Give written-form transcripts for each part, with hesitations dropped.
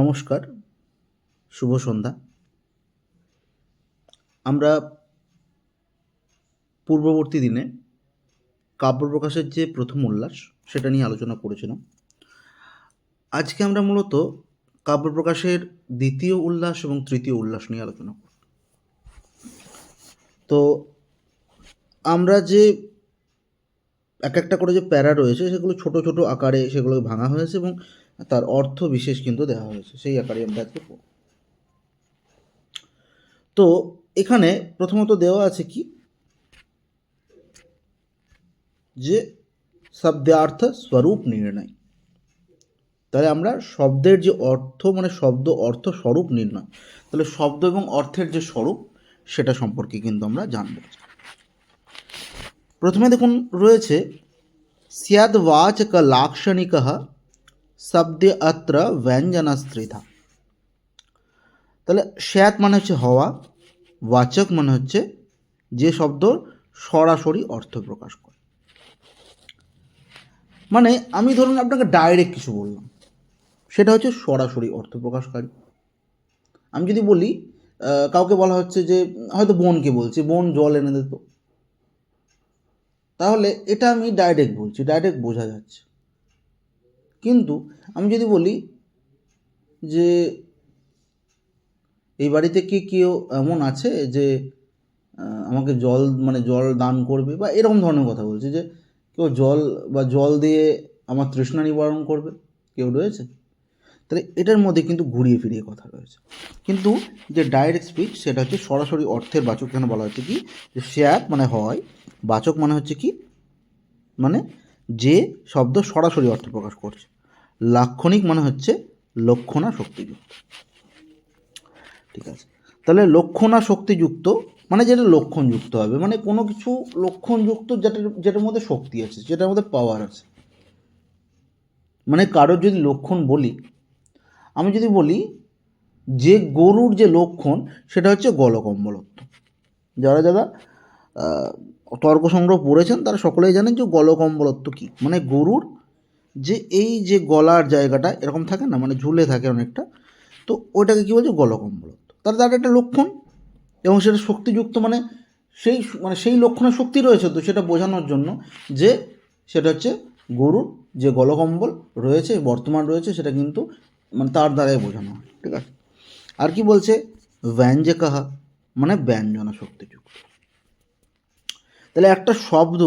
নমস্কার, শুভ সন্ধ্যা। আমরা পূর্ববর্তী দিনে কাব্য প্রকাশের যে প্রথম উল্লাস সেটা নিয়ে আলোচনা করেছিলাম। আজকে আমরা মূলত কাব্য প্রকাশের দ্বিতীয় উল্লাস এবং তৃতীয় উল্লাস নিয়ে আলোচনা করব। তো আমরা যে এক একটা করে যে প্যারা রয়েছে সেগুলো ছোট ছোট আকারে সেগুলো ভাঙা হয়েছে এবং তার অর্থ বিশেষ কিন্তু দেওয়া হয়েছে, সেই আকারে আমরা আজকে পড়ব। তো এখানে প্রথমত দেওয়া আছে কি, যে শব্দার্থ স্বরূপ নির্ণয়। তাহলে আমরা শব্দের যে অর্থ মানে শব্দ অর্থ স্বরূপ নির্ণয়, তাহলে শব্দ এবং অর্থের যে স্বরূপ সেটা সম্পর্কে কিন্তু আমরা জানব। প্রথমে দেখুন রয়েছে স্যাদ্বাচক লাক্ষণিক শব্দে অত্র ব্যঞ্জনস্ত্রিধা। তাহলে স্যাৎ মানে হচ্ছে হওয়া, বাচক মানে হচ্ছে যে শব্দ সরাসরি অর্থ প্রকাশ করে। মানে আমি ধরুন আপনাকে ডাইরেক্ট কিছু বললাম, সেটা হচ্ছে সরাসরি অর্থ প্রকাশকারী। আমি যদি বলি কাউকে বলা হচ্ছে যে হয়তো বোনকে বলছি, বোন জল এনে দিত, তাহলে এটা আমি ডাইরেক্ট বলছি, ডাইরেক্ট বোঝা যাচ্ছে। কিন্তু আমি যদি বলি যে এই বাড়িতে কি কেউ এমন আছে যে আমাকে জল মানে জল দান করবে, বা এরকম ধরনের কথা বলছি, যে কেউ জল বা জল দিয়ে আমার তৃষ্ণা নিবারণ করবে, কেউ রয়েছে? তাহলে এটার মধ্যে কিন্তু ঘুরিয়ে ফিরিয়ে কথা রয়েছে। কিন্তু যে ডাইরেক্ট স্পিচ সেটা হচ্ছে সরাসরি অর্থের বাচক। এখানে বলা হচ্ছে কি, যে স্যাৎ মানে হয়, বাচক মানে হচ্ছে কি, মানে যে শব্দ সরাসরি অর্থ প্রকাশ করছে, লাক্ষণিক মানে হচ্ছে লক্ষণা শক্তিযুক্ত। ঠিক আছে, তাহলে লক্ষণা শক্তিযুক্ত মানে যেটা লক্ষণযুক্ত হবে, মানে কোনো কিছু লক্ষণযুক্ত যেটার মধ্যে শক্তি আছে, যেটার মধ্যে পাওয়ার আছে। মানে কারোর যদি লক্ষণ বলি, আমি যদি বলি যে গরুর যে লক্ষণ সেটা হচ্ছে গলকম্বলত্ব। যারা যারা তর্ক সংগ্রহ পড়েছেন তারা সকলেই জানেন যে গলকম্বলত্ব কী। মানে গরুর যে এই যে গলার জায়গাটা এরকম থাকে না, মানে ঝুলে থাকে অনেকটা, তো ওইটাকে কী বলছে, গলকম্বলত্ব। তার একটা লক্ষণ এবং সেটা শক্তিযুক্ত, মানে সেই লক্ষণের শক্তি রয়েছে, তো সেটা বোঝানোর জন্য যে সেটা হচ্ছে গরুর যে গলকম্বল রয়েছে বর্তমান রয়েছে, সেটা কিন্তু মানে তার দ্বারাই বোঝানো হয়। ঠিক আছে, আর কি বলছে, ব্যঞ্জকাহা মানে ব্যঞ্জনা শক্তিযুক্ত। তাহলে একটা শব্দ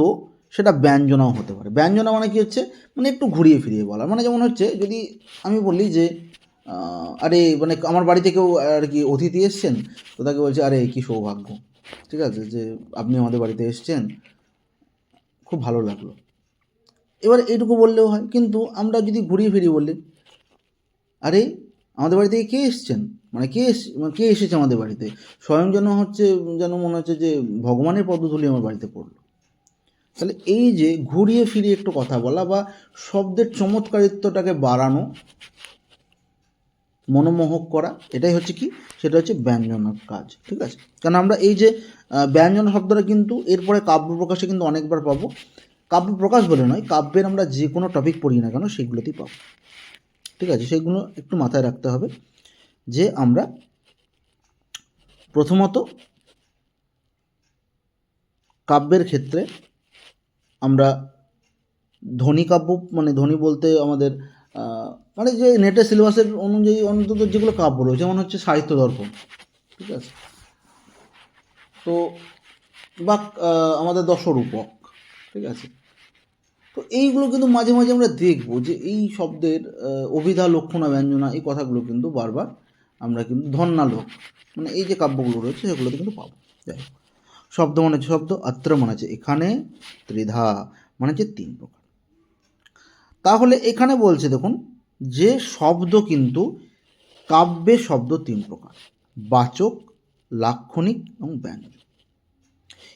সেটা ব্যঞ্জনাও হতে পারে। ব্যঞ্জনা মানে কি হচ্ছে, মানে একটু ঘুরিয়ে ফিরিয়ে বলা। মানে যেমন হচ্ছে, যদি আমি বলি যে আরে মানে আমার বাড়িতে কেউ আর কি অতিথি এসছেন, তো তাকে বলছে আরে কি সৌভাগ্য, ঠিক আছে, যে আপনি আমাদের বাড়িতে এসছেন, খুব ভালো লাগলো। এবার এইটুকু বললেও হয়। কিন্তু আমরা যদি ঘুরিয়ে ফিরিয়ে বলি, আরে আমাদের বাড়ি থেকে কে এসছেন, মানে কে এসেছে আমাদের বাড়িতে, স্বয়ং যেন মনে হচ্ছে যে ভগবানের পদধূলি আমার বাড়িতে পড়লো। তাহলে এই যে ঘুরিয়ে ফিরিয়ে একটু কথা বলা বা শব্দের চমৎকারিত্বটাকে বাড়ানো, মনোমোহক করা, এটাই হচ্ছে কি, সেটা হচ্ছে ব্যঞ্জনার কাজ। ঠিক আছে, কারণ আমরা এই যে ব্যঞ্জন শব্দটা কিন্তু এরপরে কাব্য প্রকাশে কিন্তু অনেকবার পাবো। কাব্য প্রকাশ বলে নয়, কাব্যের আমরা যে কোনো টপিক পড়ি না কেন সেগুলোতেই পাবো। ঠিক আছে, সেগুলো একটু মাথায় রাখতে হবে যে আমরা প্রথমত কাব্যের ক্ষেত্রে আমরা ধ্বনি কাব্য, মানে ধ্বনি বলতে আমাদের মানে যে নেটের সিলেবাসের অনুযায়ী অন্তত যেগুলো কাব্য রয়েছে, যেমন হচ্ছে সাহিত্য দর্পণ, ঠিক আছে, তো বা আমাদের দশরূপক, ঠিক আছে, তো এইগুলো কিন্তু মাঝে মাঝে আমরা দেখবো যে এই শব্দের অভিধা লক্ষণা ব্যঞ্জনা এই কথাগুলো কিন্তু বারবার আমরা কিন্তু ধন্যালোক মানে এই যে কাব্যগুলো রয়েছে সেগুলোতে কিন্তু পাবো। যাই হোক, শব্দ মানে হচ্ছে শব্দ, অত্র মানে হচ্ছে এখানে, ত্রিধা মানে হচ্ছে তিন প্রকার। তাহলে এখানে বলছে দেখুন যে শব্দ কিন্তু কাব্যে শব্দ তিন প্রকার, বাচক, লাক্ষণিক এবং ব্যঞ্জন।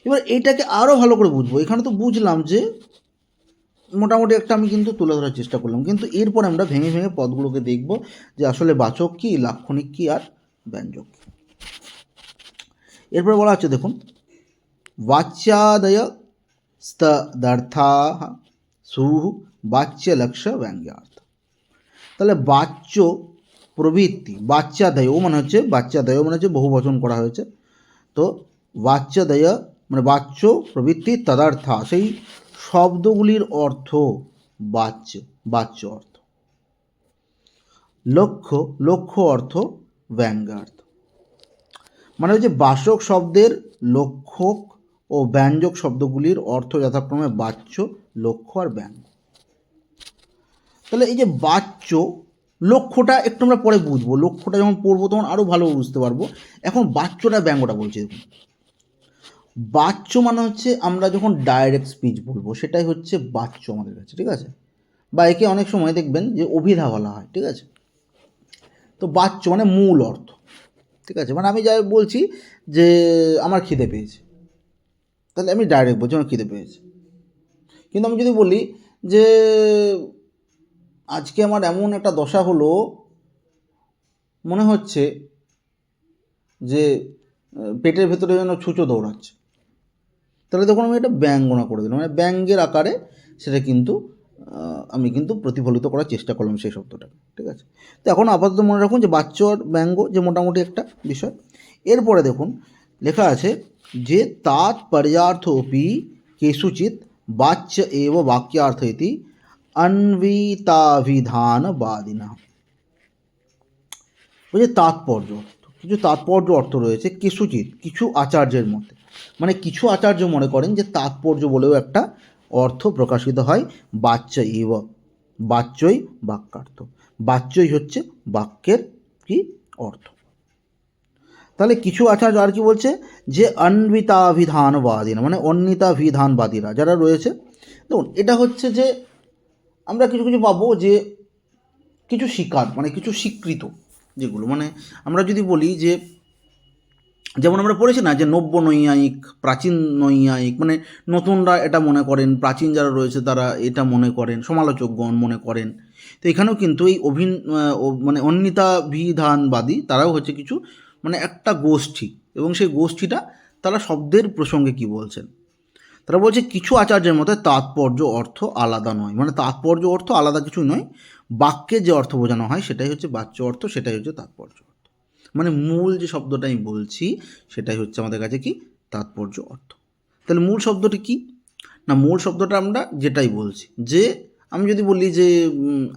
এবার এইটাকে আরও ভালো করে বুঝবো। এখানে তো বুঝলাম যে মোটামুটি একটা আমি কিন্তু তুলে ধরার চেষ্টা করলাম, কিন্তু এরপর আমরা ভেঙে ভেঙে পদগুলোকে দেখব যে আসলে বাচক কী, লাক্ষণিক কী আর ব্যঞ্জক কী। এরপর বলা হচ্ছে দেখুন, বাচ্যাদয় স্তদর্থা সুহ বাচ্য লক্ষ্য ব্যঙ্গ্যার্থ। তাহলে বাচ্য প্রবৃত্তি, বাচ্চাদয় মানে হচ্ছে বাচ্চাদয় মানে হচ্ছে বহু বচন করা হয়েছে। তো বাচ্চাদয় মানে বাচ্য প্রবৃত্তি তদার্থা, সেই শব্দগুলির অর্থ বাচ্য, বাচ্য অর্থ। লক্ষ্য, লক্ষ্য অর্থ ব্যঙ্গার্থ, মানে হচ্ছে বাচক শব্দের লক্ষক ও ব্যঞ্জক শব্দগুলির অর্থ যথাক্রমে বাচ্য, লক্ষ্য আর ব্যঙ্গ। তাহলে এই যে বাচ্য, লক্ষ্যটা একটু আমরা পরে বুঝবো, লক্ষ্যটা যখন পড়বো তখন আরও ভালো বুঝতে পারবো। এখন বাচ্যটা ব্যঙ্গটা বলছি দেখুন। বাচ্য মানে হচ্ছে আমরা যখন ডাইরেক্ট স্পিচ বলবো সেটাই হচ্ছে বাচ্য আমাদের কাছে, ঠিক আছে। বা একে অনেক সময় দেখবেন যে অভিধা বলা হয়, ঠিক আছে। তো বাচ্য মানে মূল অর্থ, ঠিক আছে। মানে আমি যাই বলছি যে আমার খিদে পেয়েছে, তাহলে আমি ডাইরেক্ট বলছি আমার খিদে পেয়েছে। কিন্তু আমি যদি বলি যে আজকে আমার এমন একটা দশা হলো, মনে হচ্ছে যে পেটের ভেতরে যেন ছুঁচো দৌড়াচ্ছে, তাহলে তখন আমি এটা ব্যঙ্গনা করে দিলাম, মানে ব্যঙ্গের আকারে সেটা কিন্তু আমি কিন্তু প্রতিফলিত করার চেষ্টা করলাম সেই শব্দটাকে, ঠিক আছে। তো এখন আপাতত মনে রাখুন যে বাচ্য আর ব্যঙ্গ যে মোটামুটি একটা বিষয়। এরপরে দেখুন লেখা আছে যে তাৎপর্যার্থোপি কেষুচিৎ বাচ্য এব বাক্যার্থ ইতি অন্বিতাভিধানবাদিনা। ওই যে তাৎপর্য অর্থ, কিছু তাৎপর্য অর্থ রয়েছে কেষুচিৎ, কিছু আচার্যের মতে, মানে কিছু আচার্য মনে করেন যে তাৎপর্য বলেও একটা অর্থ প্রকাশিত হয় বাচ্য এব, বাচ্যই বাক্যার্থ, বাচ্যই হচ্ছে বাক্যের কি অর্থ। তাহলে কিছু আচার্য আর কি বলছে যে অন্বিতাভিধানবাদী, মানে অন্বিতাভিধানবাদীরা যারা রয়েছে, দেখুন এটা হচ্ছে যে আমরা কিছু কিছু পাবো যে কিছু স্বীকার মানে কিছু স্বীকৃত যেগুলো, মানে আমরা যদি বলি যে যেমন আমরা পড়েছি না যে নব্য নৈয়ায়িক, প্রাচীন নৈয়ায়িক, মানে নতুনরা এটা মনে করেন, প্রাচীন যারা রয়েছে তারা এটা মনে করেন, সমালোচকগণ মনে করেন। তো এখানেও কিন্তু এই মানে অন্বিতাভিধানবাদী তারাও হচ্ছে কিছু মানে একটা গোষ্ঠী, এবং সেই গোষ্ঠীটা তারা শব্দের প্রসঙ্গে কি বলছেন, তারা বলছে কিছু আচার্যের মতে তাৎপর্য অর্থ আলাদা নয়, মানে তাৎপর্য অর্থ আলাদা কিছুই নয়, বাক্যে যে অর্থ বোঝানো হয় সেটাই হচ্ছে বাচ্য অর্থ, সেটাই হচ্ছে তাৎপর্য অর্থ। মানে মূল যে শব্দটা আমি বলছি সেটাই হচ্ছে আমাদের কাছে কি তাৎপর্য অর্থ। তাহলে মূল শব্দটি কি না, মূল শব্দটা আমরা যেটাই বলছি, যে আমি যদি বলি যে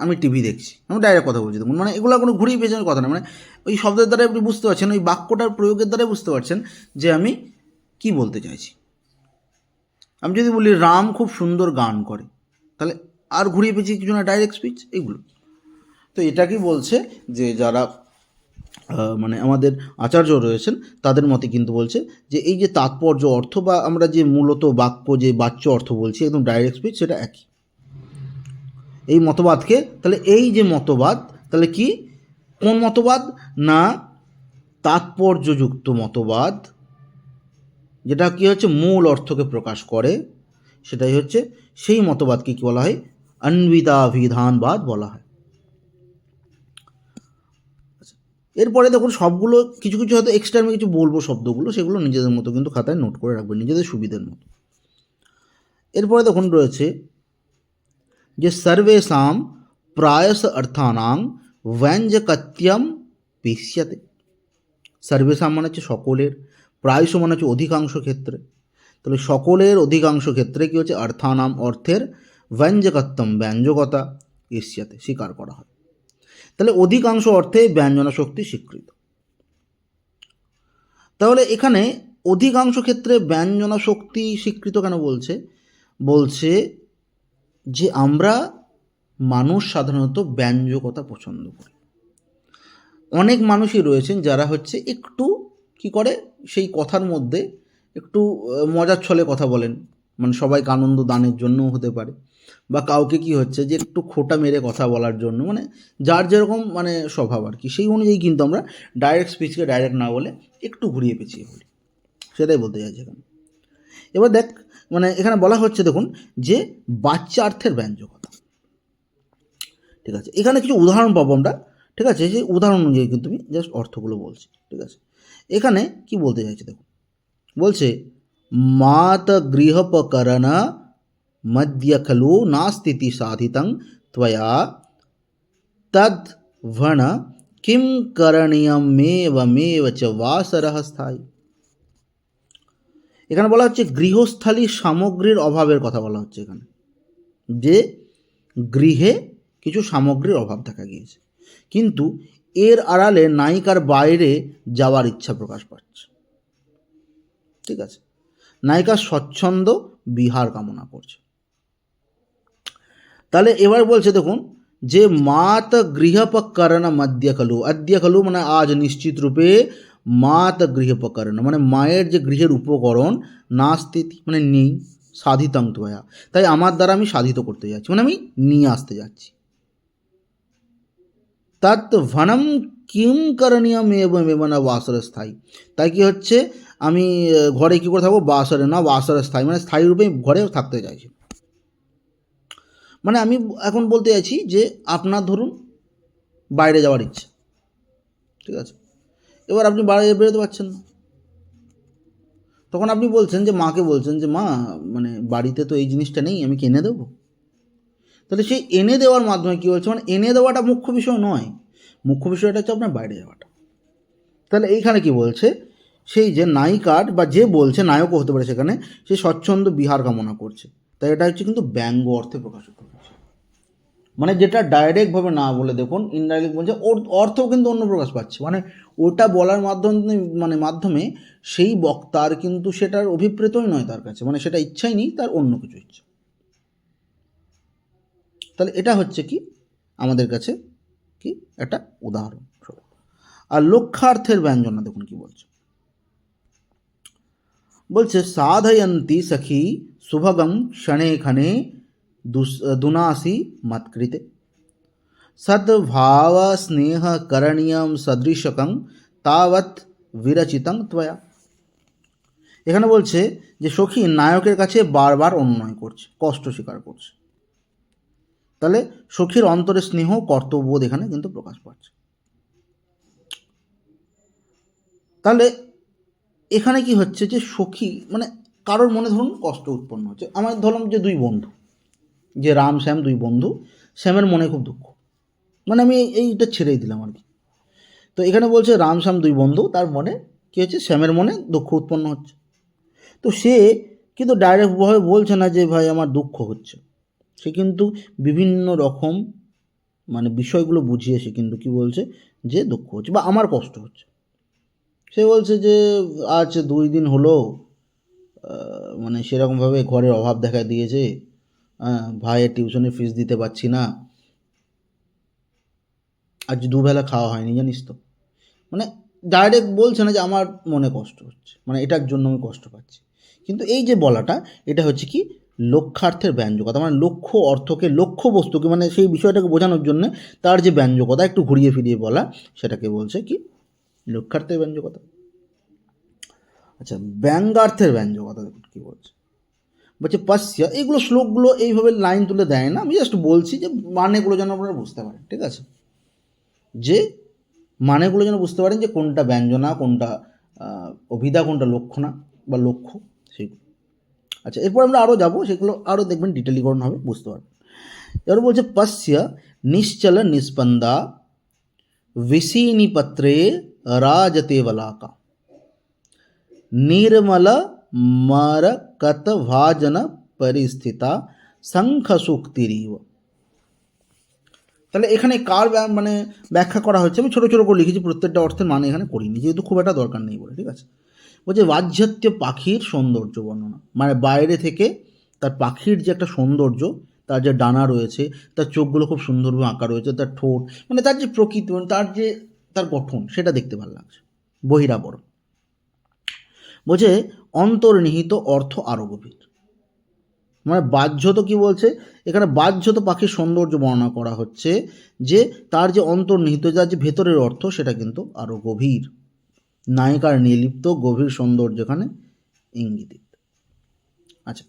আমি টিভি দেখছি, আমি ডাইরেক্ট কথা বলছি, দেখুন মানে এগুলো কোনো ঘুরিয়ে পেছনের কথা না, মানে ওই শব্দের দ্বারা আপনি বুঝতে পারছেন, ওই বাক্যটার প্রয়োগের দ্বারাই বুঝতে পারছেন যে আমি কি বলতে চাইছি। আমি যদি বলি রাম খুব সুন্দর গান করে, তাহলে আর ঘুরিয়ে পেঁচিয়ে কিছু না, ডাইরেক্ট স্পিচ এগুলো। তো এটাকেই বলছে যে যারা মানে আমাদের আচার্য রয়েছেন তাদের মতে কিন্তু বলছে যে এই যে তাৎপর্য অর্থ বা আমরা যে মূলত বাক্য যে বাচ্য অর্থ বলছি একদম ডাইরেক্ট স্পিচ সেটা একই। এই মতবাদকে, তাহলে এই যে মতবাদ, তাহলে কি কোন মতবাদ না তাৎপর্যযুক্ত মতবাদ, যেটা কি হচ্ছে মূল অর্থকে প্রকাশ করে, সেটাই হচ্ছে সেই মতবাদকে কি বলা হয় অন্বিতাভিধানবাদ বলা হয়। এরপরে দেখুন সবগুলো কিছু কিছু হয়তো এক্সট্রা আমি কিছু বলবো শব্দগুলো, সেগুলো নিজেদের মতো কিন্তু খাতায় নোট করে রাখবেন নিজেদের সুবিধের মতো। এরপরে দেখুন রয়েছে যে সর্বেষাং প্রায়শ অর্থানাং ব্যঞ্জকত্যম পেশ্যতে। সর্বেষাং মানে হচ্ছে সকলের, প্রায়শ মানে হচ্ছে অধিকাংশ ক্ষেত্রে, তাহলে সকলের অধিকাংশ ক্ষেত্রে কী হচ্ছে অর্থানাম অর্থের ব্যঞ্জকত্বম ব্যঞ্জকতা পেশ্যতে স্বীকার করা হয়। তাহলে অধিকাংশ অর্থে ব্যঞ্জনা শক্তি স্বীকৃত। তাহলে এখানে অধিকাংশ ক্ষেত্রে ব্যঞ্জনা শক্তি স্বীকৃত কেন বলছে, বলছে যে আমরা মানুষ সাধারণত ব্যঞ্জকতা পছন্দ করি। অনেক মানুষই রয়েছেন যারা হচ্ছে একটু কি করে সেই কথার মধ্যে একটু মজার ছলে কথা বলেন, মানে সবাইকে আনন্দ দানের জন্যও হতে পারে, বা কাউকে কি হচ্ছে যে একটু খোঁটা মেরে কথা বলার জন্য, মানে যার যেরকম মানে স্বভাব আর কি, সেই অনুযায়ী কিন্তু আমরা ডাইরেক্ট স্পিচকে ডাইরেক্ট না বলে একটু ঘুরিয়ে পেঁচিয়ে বলি, সেটাই বলতে চাইছি এখানে। এবার দেখ মানে এখানে বলা হচ্ছে দেখুন যে বাচ্যার্থের ব্যঞ্জকতা, ঠিক আছে। এখানে কিছু উদাহরণ পাবো আমরা, ঠিক আছে, সেই উদাহরণ অনুযায়ী কিন্তু আমি জাস্ট অর্থগুলো বলছি, ঠিক আছে। এখানে কি বলতে চাইছে দেখুন, বলছে মাত গৃহপকরণ মধ্য খলু নাস্তিতি সাধিতং ত্বয়া তদ ভণ কিম করণীয়ম মেব মেব চ বাসরঃ স্থায়ী। এখানে বলা হচ্ছে গৃহস্থালী সামগ্রীর অভাবের কথা বলা হচ্ছে এখানে, যে গৃহে কিছু সামগ্রীর অভাব দেখা গিয়েছে, কিন্তু এর আড়ালে নায়িকার বাইরে যাওয়ার ইচ্ছা প্রকাশ পাচ্ছে। ঠিক আছে, নায়িকা স্বচ্ছন্দ বিহার কামনা করছে। তাহলে এবার বলছে দেখুন, যে মাত গৃহপকরণ অদ্য খলু মানে আজ নিশ্চিত রূপে মাত গৃহপকরণ মানে মায়ের যে গৃহের উপকরণ নাস্তিতি মানে নেই, সাধিতং ত্বয়া তাই আমার দ্বারা আমি সাধিত করতে যাচ্ছি, মানে আমি নিয়ে আসতে যাচ্ছি। তৎ ভনম কিম করণীয়ম এব না বাসর স্থায়ী, তাই কি হচ্ছে আমি ঘরে কী করে থাকবো, বাসরে না বাসর স্থায়ী মানে স্থায়ী রূপে ঘরে থাকতে চাইছি। মানে আমি এখন বলতে চাইছি যে আপনার ধরুন বাইরে যাওয়ার ইচ্ছে, ঠিক আছে, এবার আপনি বাইরে বেরোতে পারছেন না, তখন আপনি বলছেন যে মাকে বলছেন যে মা মানে বাড়িতে তো এই জিনিসটা নেই, আমি কি এনে দেবো? তাহলে সেই এনে দেওয়ার মাধ্যমে কী হচ্ছে, মানে এনে দেওয়াটা মুখ্য বিষয় নয়, মুখ্য বিষয়টা হচ্ছে আপনার বাইরে যাওয়াটা। তাহলে এইখানে কি বলছে, সেই যে নায়িকার বা যে বলছে নায়কও হতে পারে সেখানে, সে স্বচ্ছন্দ বিহার কামনা করছে, তাই এটা হচ্ছে কিন্তু ব্যঙ্গ অর্থে প্রকাশিত হচ্ছে। মানে যেটা ডাইরেক্টভাবে না বলে দেখুন ইনডাইরেক্ট বলছে, ওর অর্থও কিন্তু অন্য প্রকাশ পাচ্ছে, মানে ওটা বলার মাধ্যমে সেই বক্তার কিন্তু সেটার অভিপ্রেতই নয় তার কাছে, মানে সেটা ইচ্ছাই নেই, তার অন্য কিছু ইচ্ছা। তাহলে এটা হচ্ছে কি আমাদের কাছে কি একটা উদাহরণ। আর লক্ষ্যার্থের ব্যঞ্জনা দেখুন কি বলছে, বলছে সাধয়ন্তী সখী শুভগম ক্ষণে ক্ষণে দুনাসি মৎকৃতে সদ্ভাব স্নেহ করণীয়ম সদৃশকং তাবৎ বিরচিতং ত্বয়া। এখানে বলছে যে সখী নায়কের কাছে বারবার অনুনয় করছে, কষ্ট স্বীকার করছে, তাহলে সখীর অন্তরে স্নেহ কর্তব্যবোধ এখানে কিন্তু প্রকাশ পাচ্ছে। তাহলে এখানে কি হচ্ছে যে সখী মানে কারোর মনে ধরুন কষ্ট উৎপন্ন হচ্ছে, আমার ধরলাম যে দুই বন্ধু, যে রাম শ্যাম দুই বন্ধু, শ্যামের মনে খুব দুঃখ, মানে আমি এইটা ছেড়েই দিলাম আর কি। তো এখানে বলছে রাম শ্যাম দুই বন্ধু, তার মনে কী হচ্ছে, শ্যামের মনে দুঃখ উৎপন্ন হচ্ছে। তো সে কিন্তু ডাইরেক্টভাবে বলছে না যে ভাই আমার দুঃখ হচ্ছে, সে কিন্তু বিভিন্ন রকম মানে বিষয়গুলো বুঝিয়ে সে কিন্তু কী বলছে যে দুঃখ হচ্ছে বা আমার কষ্ট হচ্ছে। সে বলছে যে আজ 2 দিন হলো মানে সেরকমভাবে ঘরের অভাব দেখা দিয়েছে, ভাইয়ের টিউশনের ফিস দিতে পারছি না, আজ দুবেলা খাওয়া হয়নি জানিস তো, মানে ডাইরেক্ট বলছে না যে আমার মনে কষ্ট হচ্ছে, মানে এটার জন্য আমি কষ্ট পাচ্ছি। কিন্তু এই যে বলাটা, এটা হচ্ছে কি লক্ষ্যার্থের ব্যঞ্জকতা, মানে লক্ষ্য অর্থকে লক্ষ্য বস্তুকে মানে সেই বিষয়টাকে বোঝানোর জন্য তার যে ব্যঞ্জকতা একটু ঘুরিয়ে ফিরিয়ে বলা, সেটাকে বলছে কি লক্ষ্যার্থের ব্যঞ্জকতা। আচ্ছা, ব্যঙ্গার্থের ব্যঞ্জকতা দেখুন কী বলছে, বলছে পাস্য, এইগুলো শ্লোকগুলো এইভাবে লাইন তুলে দেয় না, আমি জাস্ট বলছি যে মানেগুলো যেন আপনারা বুঝতে পারেন, ঠিক আছে, যে মানেগুলো যেন বুঝতে পারেন যে কোনটা ব্যঞ্জনা, কোনটা অভিধা, কোনটা লক্ষণা বা লক্ষ্য, সেগুলো। আচ্ছা, এরপর আমরা আরও যাবো, সেগুলো আরও দেখবেন ডিটেলিকরণ হবে, বুঝতে পারবেন। এবার বলছে পাস্য নিশ্চল নিস্পন্দা विसीनिपत्रे राजते वलाका निर्मल मरकतभाजन परिस्थिता শঙ্খসূক্তিরিব। তাহলে এখানে কার মানে ব্যাখ্যা করা হচ্ছে, আমি ছোটো ছোটো করে লিখেছি, প্রত্যেকটা অর্থের মানে এখানে করিনি, যেহেতু খুব একটা দরকার নেই বলে, ঠিক আছে। বলছে বাহ্যত্য পাখির সৌন্দর্য বর্ণনা, মানে বাইরে থেকে তার পাখির যে একটা সৌন্দর্য, তার যে ডানা রয়েছে, তার চোখগুলো খুব সুন্দরভাবে আঁকা রয়েছে, তার ঠোঁট মানে তার যে প্রকৃতি, মানে তার গঠন, সেটা দেখতে ভালো লাগছে। বহিরাবরণ। বলছে অন্তর্নিহিত অর্থ আরও গভীর, মানে বাহ্যত কি বলছে এখানে, বাহ্যত পাখির সৌন্দর্য বর্ণনা করা হচ্ছে, যে তার যে অন্তর্নিহিত, যার যে ভেতরের অর্থ, সেটা কিন্তু আরও গভীর, নায়িকার নির্লিপ্ত গভীর সৌন্দর্য এখানে ইঙ্গিত। আচ্ছা,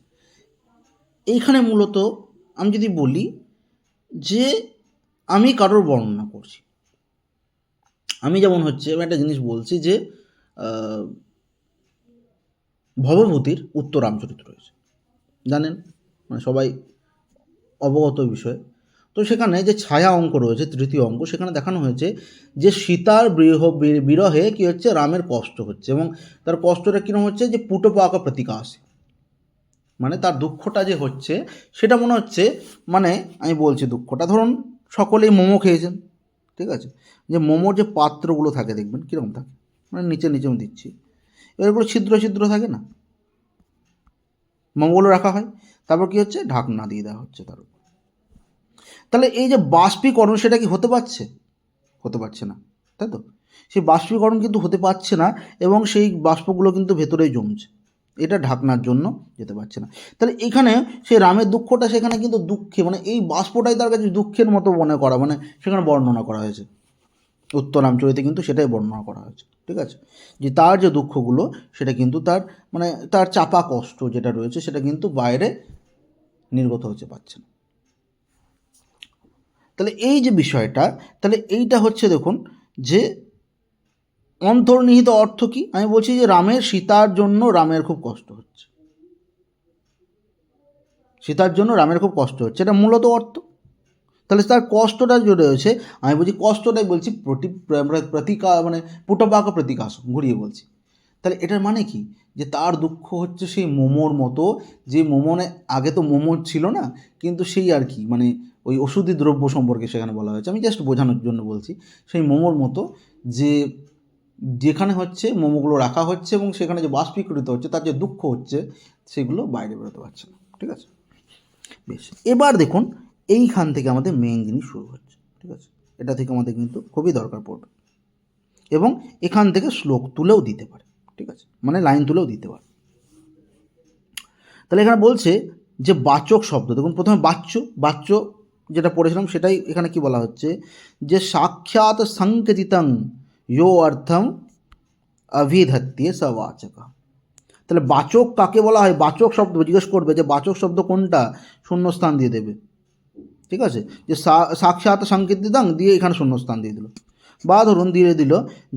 এইখানে মূলত আমি যদি বলি যে আমি কারোর বর্ণনা করছি, আমি যেমন হচ্ছে আমি একটা জিনিস বলছি যে ভবভূতির উত্তর রামচরিত রয়েছে, জানেন, মানে সবাই অবগত বিষয়। তো সেখানে যে ছায়া অঙ্ক রয়েছে তৃতীয় অঙ্ক, সেখানে দেখানো হয়েছে যে সীতার বিরহে কী হচ্ছে, রামের কষ্ট হচ্ছে, এবং তার কষ্টটা কীরকম হচ্ছে, যে পুটো পাকা প্রতীকা আসে, মানে তার দুঃখটা যে হচ্ছে সেটা মনে হচ্ছে, মানে আমি বলছি দুঃখটা, ধরুন সকলেই মোমো খেয়েছেন, ঠিক আছে, যে মোমোর যে পাত্রগুলো থাকে দেখবেন কীরকম থাকে, মানে নিচে নিচে আমি দিচ্ছি, এগুলো ছিদ্র ছিদ্র থাকে না, মোমোগুলো রাখা হয়, তারপর কী হচ্ছে, ঢাকনা দিয়ে দেওয়া হচ্ছে তার উপর। তাহলে এই যে বাষ্পীকরণ, সেটা কি হতে পারছে? হতে পারছে না, তাই তো? সেই বাষ্পীকরণ কিন্তু হতে পারছে না, এবং সেই বাষ্পগুলো কিন্তু ভেতরেই জমছে, এটা ঢাকনার জন্য যেতে পারছে না। তাহলে এখানে সেই রামের দুঃখটা সেখানে কিন্তু দুঃখে, মানে এই বাষ্পটাই তার কাছে দুঃখের মতো মনে করা, মানে সেখানে বর্ণনা করা হয়েছে উত্তরামচরিতে, কিন্তু সেটাই বর্ণনা করা হয়েছে, ঠিক আছে, যে তার যে দুঃখগুলো সেটা কিন্তু তার, মানে তার চাপা কষ্ট যেটা রয়েছে সেটা কিন্তু বাইরে নির্গত হতে পারছে না। তাহলে এই যে বিষয়টা, তাহলে এইটা হচ্ছে দেখুন যে অন্তর্নিহিত অর্থ কি, আমি বলছি যে রামের সীতার জন্য রামের খুব কষ্ট হচ্ছে, সীতার জন্য রামের খুব কষ্ট হচ্ছে, এটা মূলত অর্থ। তাহলে তার কষ্টটা যে রয়েছে, আমি বলছি কষ্টটাই বলছি প্রতিকা, মানে পুটপাক প্রতিকাশ, ঘুরিয়ে বলছি। তাহলে এটার মানে কি, যে তার দুঃখ হচ্ছে সেই মোমোর মতো, যে মোমোনে আগে তো মোমো ছিল না, কিন্তু সেই আর কি, মানে ওই ওষুধি দ্রব্য সম্পর্কে সেখানে বলা হয়েছে, আমি জাস্ট বোঝানোর জন্য বলছি, সেই মোমোর মতো, যে যেখানে হচ্ছে মোমোগুলো রাখা হচ্ছে এবং সেখানে যে বাষ্পীকৃত হচ্ছে, তার যে দুঃখ হচ্ছে সেগুলো বাইরে বেরোতে পারছে না, ঠিক আছে। বেশ, এবার দেখুন এইখান থেকে আমাদের মেইন জিনিস শুরু হচ্ছে, ঠিক আছে, এটা থেকে আমাদের কিন্তু খুবই দরকার পড়বে, এবং এখান থেকে শ্লোক তুলেও দিতে পারে, ঠিক আছে, মানে লাইন তুলেও দিতে পারে। তাহলে এখানে বলছে যে বাচক শব্দ, দেখুন প্রথমে বাচ্য যেটা পড়েছিলাম সেটাই এখানে কি বলা হচ্ছে, যে সাক্ষাৎ সংকেতিতং ইয়ো অর্থম অভিধত্তে স বাচক। তাহলে বাচক কাকে বলা হয়, বাচক শব্দ জিজ্ঞেস করবে যে বাচক শব্দ কোনটা, শূন্যস্থান দিয়ে দেবে, ঠিক আছে, যে সাক্ষাৎ সংকেতিতং দিয়ে এখানে শূন্যস্থান দিয়ে দিল, বা ধরুন দিয়ে দিল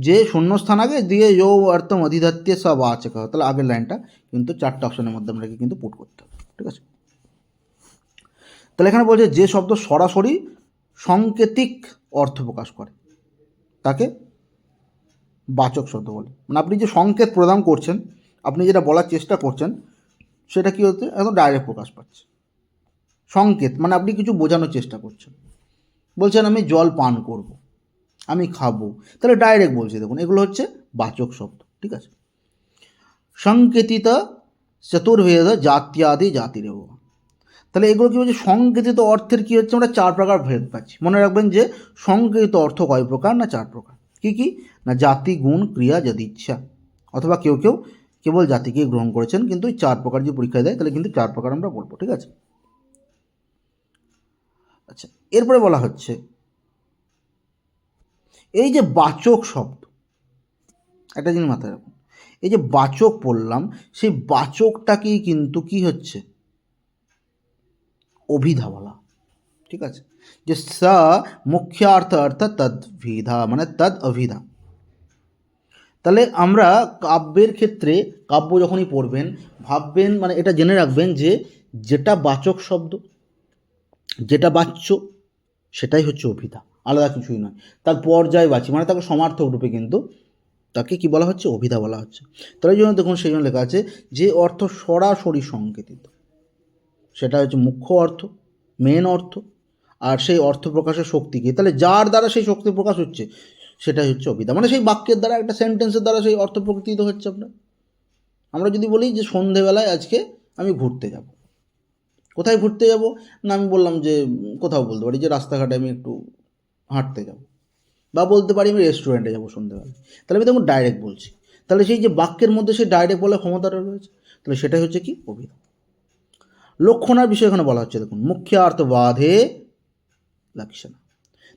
যে শূন্যস্থান আগে দিয়ে ইয়ো অর্থম অধিধত্তে স বাচক, তাহলে আগের লাইনটা কিন্তু চারটে অপশনের মধ্যে আপনাকে কিন্তু পুট করতে হবে, ঠিক আছে। তাহলে এখানে বলছে যে শব্দ সরাসরি সাংকেতিক অর্থ প্রকাশ করে তাকে বাচক শব্দ বলে, মানে আপনি যে সংকেত প্রদান করছেন, আপনি যেটা বলার চেষ্টা করছেন সেটা কি হচ্ছে, একদম ডাইরেক্ট প্রকাশ পাচ্ছে। সংকেত মানে আপনি কিছু বোঝানোর চেষ্টা করছেন, বলছেন আমি জল পান করব, আমি খাবো, তাহলে ডাইরেক্ট বলছি, দেখুন এগুলো হচ্ছে বাচক শব্দ, ঠিক আছে। সংকেতিত চতুর্ভেদ জাত্যাদি জাতিরেব, তাহলে এগুলো কী হচ্ছে, সংকেতিত অর্থের কী হচ্ছে, আমরা চার প্রকার ভেদ পাচ্ছি। মনে রাখবেন যে সংকেতিত অর্থ কয় প্রকার, না চার প্রকার। কি কি, না জাতি, গুণ, ক্রিয়া, যদিচ্ছা, অথবা কেউ কেউ কেবল জাতিকে গ্রহণ করেছেন, কিন্তু এই চার প্রকার যে পরীক্ষা দেয় তাহলে কিন্তু চার প্রকার আমরা বলবো, ঠিক আছে। আচ্ছা, এরপরে বলা হচ্ছে এই যে বাচক শব্দ, একটা জিনিস মাথায় রাখুন, এই যে বাচক পড়লাম, সেই বাচকটাকেই কিন্তু কি হচ্ছে, অভিধা বলা, ঠিক আছে, যে স মুখ্যার্থ অর্থ তদ্ভিধা, মানে তদ অভিধা। তাহলে আমরা কাব্যের ক্ষেত্রে, কাব্য যখনই পড়বেন ভাববেন, মানে এটা জেনে রাখবেন যে যেটা বাচক শব্দ, যেটা বাচ্য, সেটাই হচ্ছে অভিধা, আলাদা কিছুই নয়। তার পর্যায়বাচী, মানে তাকে সমার্থক রূপে কিন্তু তাকে কি বলা হচ্ছে, অভিধা বলা হচ্ছে। তার জন্য দেখুন সেই জন্য লেখা আছে যে অর্থ সরাসরি সংকেতিত, সেটা হচ্ছে মুখ্য অর্থ, মেন অর্থ, আর সেই অর্থ প্রকাশের শক্তি কি, তাহলে যার দ্বারা সেই শক্তি প্রকাশ হচ্ছে সেটাই হচ্ছে অভিধা, মানে সেই বাক্যের দ্বারা, একটা সেন্টেন্সের দ্বারা সেই অর্থ প্রকৃত হচ্ছে আপনার। আমরা যদি বলি যে সন্ধেবেলায় আজকে আমি ঘুরতে যাব, কোথায় ঘুরতে যাব, না আমি বললাম যে কোথাও বলতে পারি যে রাস্তাঘাটে আমি একটু হাঁটতে যাব, বা বলতে পারি আমি রেস্টুরেন্টে যাবো সন্ধেবেলায়, তাহলে আমি তখন ডাইরেক্ট বলছি, তাহলে সেই যে বাক্যের মধ্যে সেই ডাইরেক্ট বলার ক্ষমতাটা রয়েছে, তাহলে সেটাই হচ্ছে কি, অভিধা। লক্ষণার বিষয় এখানে বলা হচ্ছে, দেখুন মুখ্যার্থবাদে লক্ষণ,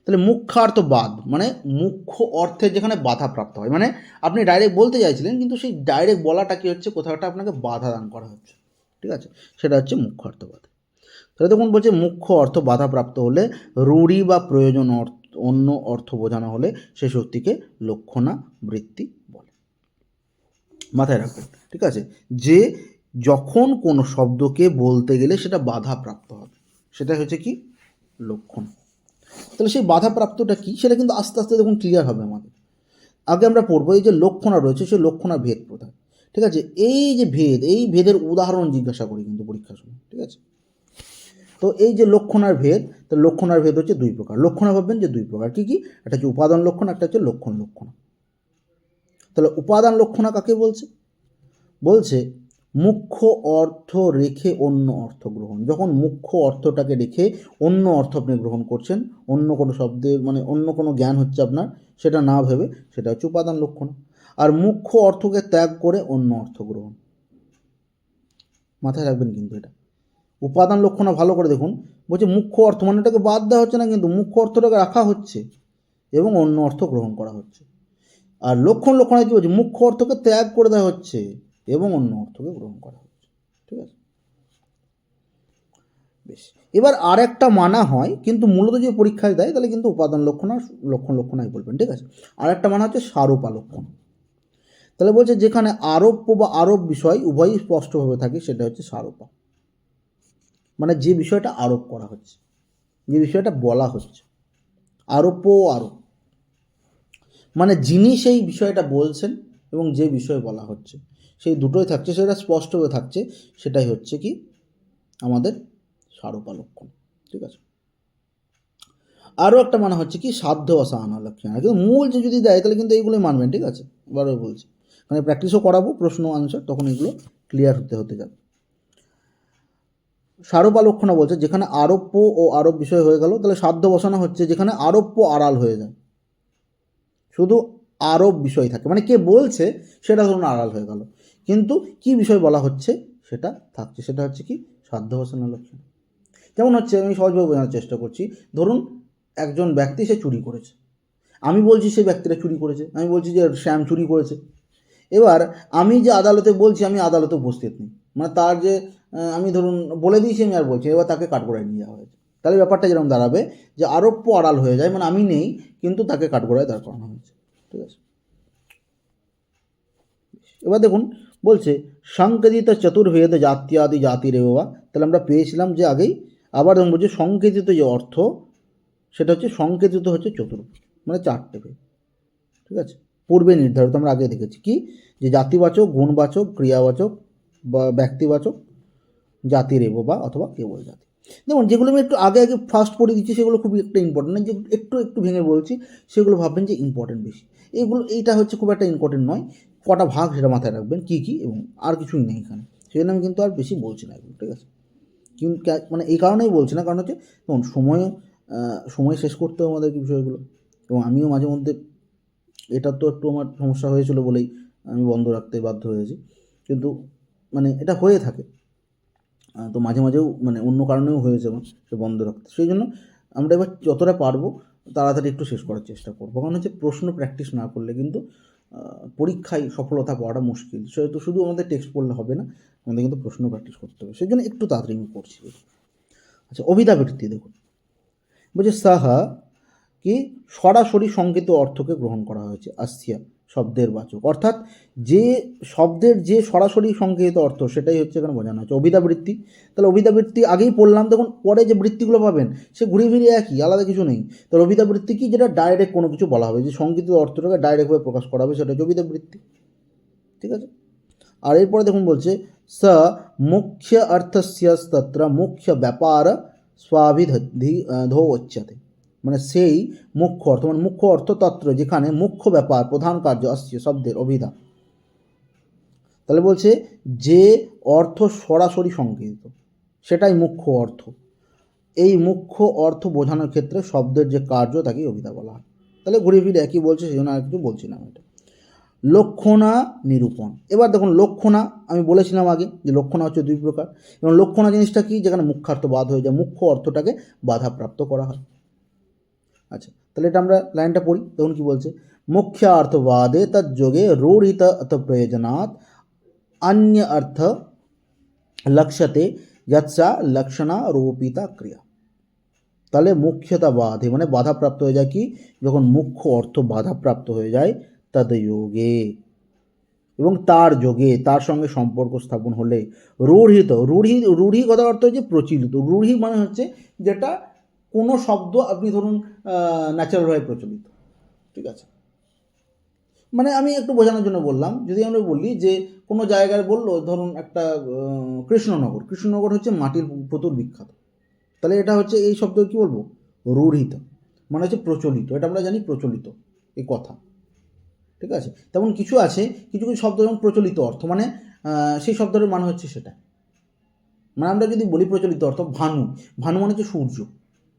তাহলে মুখ্যার্থবাদ মানে মুখ্য অর্থের যেখানে বাধা প্রাপ্ত হয়, মানে আপনি ডাইরেক্ট বলতে চাইছিলেন কিন্তু সেই ডাইরেক্ট বলাটা কি হচ্ছে, কোথাওটা আপনাকে বাধা দান করা হচ্ছে, ঠিক আছে, সেটা হচ্ছে মুখ্যার্থবাদ। তাহলে দেখুন বলছে মুখ্য অর্থ বাধাপ্রাপ্ত হলে, রূঢ়ি বা প্রয়োজন অন্য অর্থ বোঝানো হলে সে শক্তিকে লক্ষণা বৃত্তি বলে। মাথায় রাখবেন, ঠিক আছে, যে যখন কোনো শব্দকে বলতে গেলে সেটা বাধাপ্রাপ্ত হবে, সেটা হচ্ছে কি, লক্ষণ। তাহলে সেই বাধাপ্রাপ্তটা কী সেটা কিন্তু আস্তে আস্তে দেখুন ক্লিয়ার হবে আমাদের। আগে আমরা পড়বো এই যে লক্ষণা রয়েছে সেই লক্ষণার ভেদ কোথায়, ঠিক আছে। এই যে ভেদ, এই ভেদের উদাহরণ জিজ্ঞাসা করি কিন্তু পরীক্ষার সময়, ঠিক আছে। তো এই যে লক্ষণার ভেদ, তো লক্ষণার ভেদ হচ্ছে দুই প্রকার। লক্ষণা ভাববেন যে দুই প্রকার, কী কী? একটা হচ্ছে উপাদান লক্ষণ, একটা হচ্ছে লক্ষণ লক্ষণা। তাহলে উপাদান লক্ষণা কাকে বলছে? বলছে মুখ্য অর্থ রেখে অন্য অর্থ গ্রহণ। যখন মুখ্য অর্থটাকে রেখে অন্য অর্থ আপনি গ্রহণ করছেন, অন্য কোনো শব্দের মানে অন্য কোনো জ্ঞান হচ্ছে আপনার, সেটা না ভেবে, সেটা হচ্ছে উপাদান লক্ষণ। আর মুখ্য অর্থকে ত্যাগ করে অন্য অর্থ গ্রহণ, মাথায় রাখবেন কিন্তু এটা। উপাদান লক্ষণা ভালো করে দেখুন, বলছে মুখ্য অর্থ মানে এটাকে বাদ দেওয়া হচ্ছে না, কিন্তু মুখ্য অর্থটাকে রাখা হচ্ছে এবং অন্য অর্থ গ্রহণ করা হচ্ছে। আর লক্ষণ লক্ষণা কী বলছে? মুখ্য অর্থকে ত্যাগ করে দেওয়া হচ্ছে এবং অন্য অর্থকে গ্রহণ করা হচ্ছে, ঠিক আছে। বেশ, এবার আর একটা মানা হয়, কিন্তু মূলত যে পরীক্ষায় দেয় তাহলে কিন্তু উপাদান লক্ষণা লক্ষণ লক্ষণাই বলবেন, ঠিক আছে। আর একটা মানা হচ্ছে সারূপা লক্ষণ। তাহলে বলছে যেখানে আরোপ্য বা আরোপ বিষয় উভয়ই স্পষ্টভাবে থাকে সেটা হচ্ছে সারূপা। মানে যে বিষয়টা আরোপ করা হচ্ছে, যে বিষয়টা বলা হচ্ছে, আরোপ্য ও আরোপ মানে যিনি সেই বিষয়টা বলছেন এবং যে বিষয় বলা হচ্ছে সেই দুটোই থাকছে, সেটা স্পষ্টভাবে থাকছে, সেটাই হচ্ছে কি আমাদের সারূপা লক্ষণ, ঠিক আছে। আরও একটা মানা হচ্ছে কি সাধ্য অসাহানা লক্ষণ। কিন্তু মূল যে যদি দেয় তাহলে কিন্তু এইগুলোই মানবেন, ঠিক আছে। এবারও বলছি, মানে প্র্যাকটিসও করাবো, প্রশ্ন আনসার, তখন এগুলো ক্লিয়ার হতে যাবে। সারূপা লক্ষণা বলছে যেখানে আরোপ্য ও আরোপ বিষয় হয়ে গেল, তাহলে সাধ্য বসানো হচ্ছে যেখানে আরোপ্য আড়াল হয়ে যায়, শুধু আরোপ বিষয় থাকে, মানে কে বলছে সেটা ধরুন আড়াল হয়ে গেল, কিন্তু কি বিষয় বলা হচ্ছে সেটা থাকছে, সেটা হচ্ছে কি সাধ্য বসানো লক্ষণ। যেমন হচ্ছে, আমি সহজভাবে বোঝানোর চেষ্টা করছি, ধরুন একজন ব্যক্তি সে চুরি করেছে, আমি বলছি সেই ব্যক্তিটা চুরি করেছে, আমি বলছি যে শ্যাম চুরি করেছে। এবার আমি যে আদালতে বলছি, আমি আদালতে উপস্থিত নেই, মানে তার যে আমি ধরুন বলে দিয়েছি আমি আর বলছি, এবার তাকে কাঠগড়ায় নিয়ে যাওয়া হয়েছে, তাহলে ব্যাপারটা যেরকম দাঁড়াবে যে আরোপ্য আড়াল হয়ে যায়, মানে আমি নেই কিন্তু তাকে কাঠগড়ায় দাঁড় করানো হয়েছে, ঠিক আছে। এবার দেখুন বলছে সংকেতিত চতুর্ভেদ জাত্যাদি জাতিরেবা, তাহলে আমরা পেয়েছিলাম যে আগেই। আবার দেখুন বলছে সংকেতিত যে অর্থ সেটা হচ্ছে সংকেতিত হচ্ছে চতুর্ভেদ, মানে চারটে ভেদ, ঠিক আছে। পূর্বে নির্ধারিত আমরা আগে দেখেছি কি, যে জাতিবাচক, গুণবাচক, ক্রিয়াবাচক বা ব্যক্তিবাচক, জাতিরেব বা অথবা কেবল জাতি। যেমন যেগুলো আমি একটু আগে আগে ফার্স্ট পড়ে দিচ্ছি সেগুলো খুবই একটা ইম্পর্টেন্ট, যে একটু একটু ভেঙে বলছি সেগুলো ভাববেন যে ইম্পর্টেন্ট বেশি। এইটা হচ্ছে খুব একটা ইম্পর্টেন্ট নয়, কটা ভাগ সেটা মাথায় রাখবেন কী কী, এবং আর কিছুই নেই এখানে, সেই জন্য আমি কিন্তু আর বেশি বলছি না এগুলো, ঠিক আছে। কিন্তু মানে এই কারণেই বলছি না, কারণ হচ্ছে তখন সময় শেষ করতেও আমাদের বিষয়গুলো, এবং আমিও মাঝে মধ্যে এটা তো একটু আমার সমস্যা হয়েছিল বলেই আমি বন্ধ রাখতে বাধ্য হয়েছি, কিন্তু মানে এটা হয়ে থাকে, তো মাঝে মাঝেও মানে অন্য কারণেও হয়েছে আমার সে বন্ধ রাখতে, সেই জন্য আমরা এবার যতটা পারবো তাড়াতাড়ি একটু শেষ করার চেষ্টা করবো, কারণ হচ্ছে প্রশ্ন প্র্যাকটিস না করলে কিন্তু পরীক্ষায় সফলতা পাওয়াটা মুশকিল। সেহেতু শুধু আমাদের টেক্সট পড়লে হবে না, আমাদের কিন্তু প্রশ্ন প্র্যাকটিস করতে হবে, সেই জন্য একটু তাড়াতাড়ি আমি করছি। আচ্ছা, অভিধাবৃত্তি দেখুন, বলছে সাহা কি সরাসরি সংকেত অর্থকে গ্রহণ করা হয়েছে আসিয়া শব্দের বাচক, অর্থাৎ যে শব্দের যে সরাসরি সংকেত অর্থ সেটাই হচ্ছে এখানে বোঝানো হচ্ছে অভিধাবৃত্তি। তাহলে অভিধাবৃত্তি আগেই পড়লাম, তখন পরে যে বৃত্তিগুলো পাবেন সে ঘুরিয়ে ফিরিয়ে একই, আলাদা কিছু নেই। তাহলে অভিধাবৃত্তি কি, যেটা ডাইরেক্ট কোনো কিছু বলা হবে, যে সংকেত অর্থটাকে ডাইরেক্টভাবে প্রকাশ করা হবে, সেটা হচ্ছে অভিধাবৃত্তি, ঠিক আছে। আর এরপরে দেখুন বলছে স মুখ্য অর্থস্য তত্র মুখ্য ব্যাপার স্বাভিধোচ্যতে, মানে সেই মুখ্য অর্থ, মানে মুখ্য অর্থতত্ত্ব যেখানে মুখ্য ব্যাপার প্রধান কার্য আসছে শব্দের অভিধা। তাহলে বলছে যে অর্থ সরাসরি সংকেতিত সেটাই মুখ্য অর্থ, এই মুখ্য অর্থ বোঝানোর ক্ষেত্রে শব্দের যে কার্য তাকেই অভিধা বলা হয়। তাহলে ঘুরে ফিরে একই বলছে, সেই জন্য আর কিছু বলছি না এটা। লক্ষণা নিরূপণ, এবার দেখুন লক্ষণা আমি বলেছিলাম আগে যে লক্ষণা হচ্ছে দুই প্রকার, এবং লক্ষণা জিনিসটা কি, যেখানে মুখ্যার্থ বাদ হয়ে যায়, মুখ্য অর্থটাকে বাধাপ্রাপ্ত করা হয়। আচ্ছা, তাহলে এটা আমরা লাইনটা পড়ি, দেখুন কি বলছে, মুখ্যার্থবাদে তজ্যোগে রূঢ়িত প্রয়োজনাৎ अन्य अर्थ लक्ष्यते यत्सा लक्षणारोपिता क्रिया। তাহলে মুখ্যতা বাধে মানে বাধাপ্রাপ্ত হয়ে যায় কি, যখন মুখ্য অর্থ বাধাপ্রাপ্ত হয়ে যায় তদ যোগে, এবং তার যোগে তার সঙ্গে সম্পর্ক স্থাপন হলে রূঢ়িত, রূঢ়ি কথার অর্থ হচ্ছে প্রচলিত, রূঢ়ি মানে হচ্ছে যেটা কোনো শব্দ আপনি ধরুন ন্যাচারালভাবে প্রচলিত, ঠিক আছে। মানে আমি একটু বোঝানোর জন্য বললাম, যদি আমরা বলি যে কোনো জায়গায় বললো ধরুন একটা কৃষ্ণনগর, কৃষ্ণনগর হচ্ছে মাটির পুতুল বিখ্যাত, তাহলে এটা হচ্ছে এই শব্দ কি বলবো, রূঢ়িত, মানে হচ্ছে প্রচলিত, এটা আমরা জানি প্রচলিত এই কথা, ঠিক আছে। তেমন কিছু আছে, কিছু কিছু শব্দ যেমন প্রচলিত অর্থ, মানে সেই শব্দের মানে হচ্ছে সেটা, মানে আমরা যদি বলি প্রচলিত অর্থ ভানু, ভানু মানে হচ্ছে সূর্য,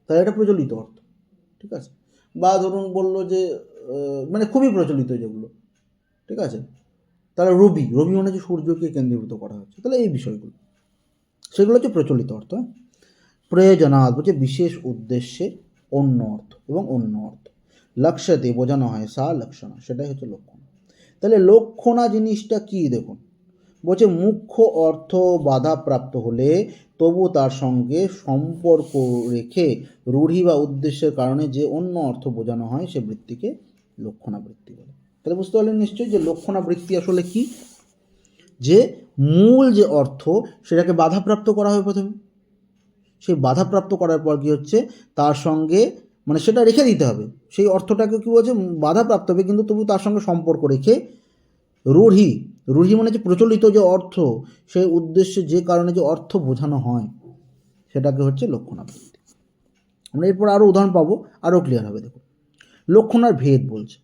তাহলে এটা প্রচলিত অর্থ, ঠিক আছে। বা ধরুন বললো যে মানে খুবই প্রচলিত যেগুলো, ঠিক আছে, তাহলে রবি, রবি মানে হচ্ছে সূর্যকে কেন্দ্রীভূত করা হচ্ছে, তাহলে এই বিষয়গুলো সেগুলো হচ্ছে প্রচলিত অর্থ। প্রয়োজনাৎ বলছে বিশেষ উদ্দেশ্যে অন্য অর্থ এবং অন্য অর্থ, লক্ষ্যতে বোঝানো হয় সা লক্ষণা, সেটাই হচ্ছে লক্ষণ। তাহলে লক্ষণা জিনিসটা কি দেখুন, বলছে মুখ্য অর্থ বাধাপ্রাপ্ত হলে তবু তার সঙ্গে সম্পর্ক রেখে রূঢ়ি বা উদ্দেশ্যের কারণে যে অন্য অর্থ বোঝানো হয় সে বৃত্তিকে লক্ষণাবৃত্তি বলে। তাহলে বুঝতে পারলেন নিশ্চয়ই যে লক্ষণাবৃত্তি আসলে কি, যে মূল যে অর্থ সেটাকে বাধাপ্রাপ্ত করা হয় প্রথমে, সেই বাধাপ্রাপ্ত করার পর কী হচ্ছে তার সঙ্গে মানে সেটা রেখে দিতে হবে, সেই অর্থটাকে কী বলছে বাধাপ্রাপ্ত হবে, কিন্তু তবু তার সঙ্গে সম্পর্ক রেখে রূঢ়ি, রূঢ়ি মানে যে প্রচলিত যে অর্থ, সেই উদ্দেশ্যে যে কারণে যে অর্থ বোঝানো হয় সেটাকে হচ্ছে লক্ষণাবৃত্তি। আমরা এরপর আরও উদাহরণ পাবো, আরও ক্লিয়ার হবে। দেখো লক্ষণার ভেদ বলছে,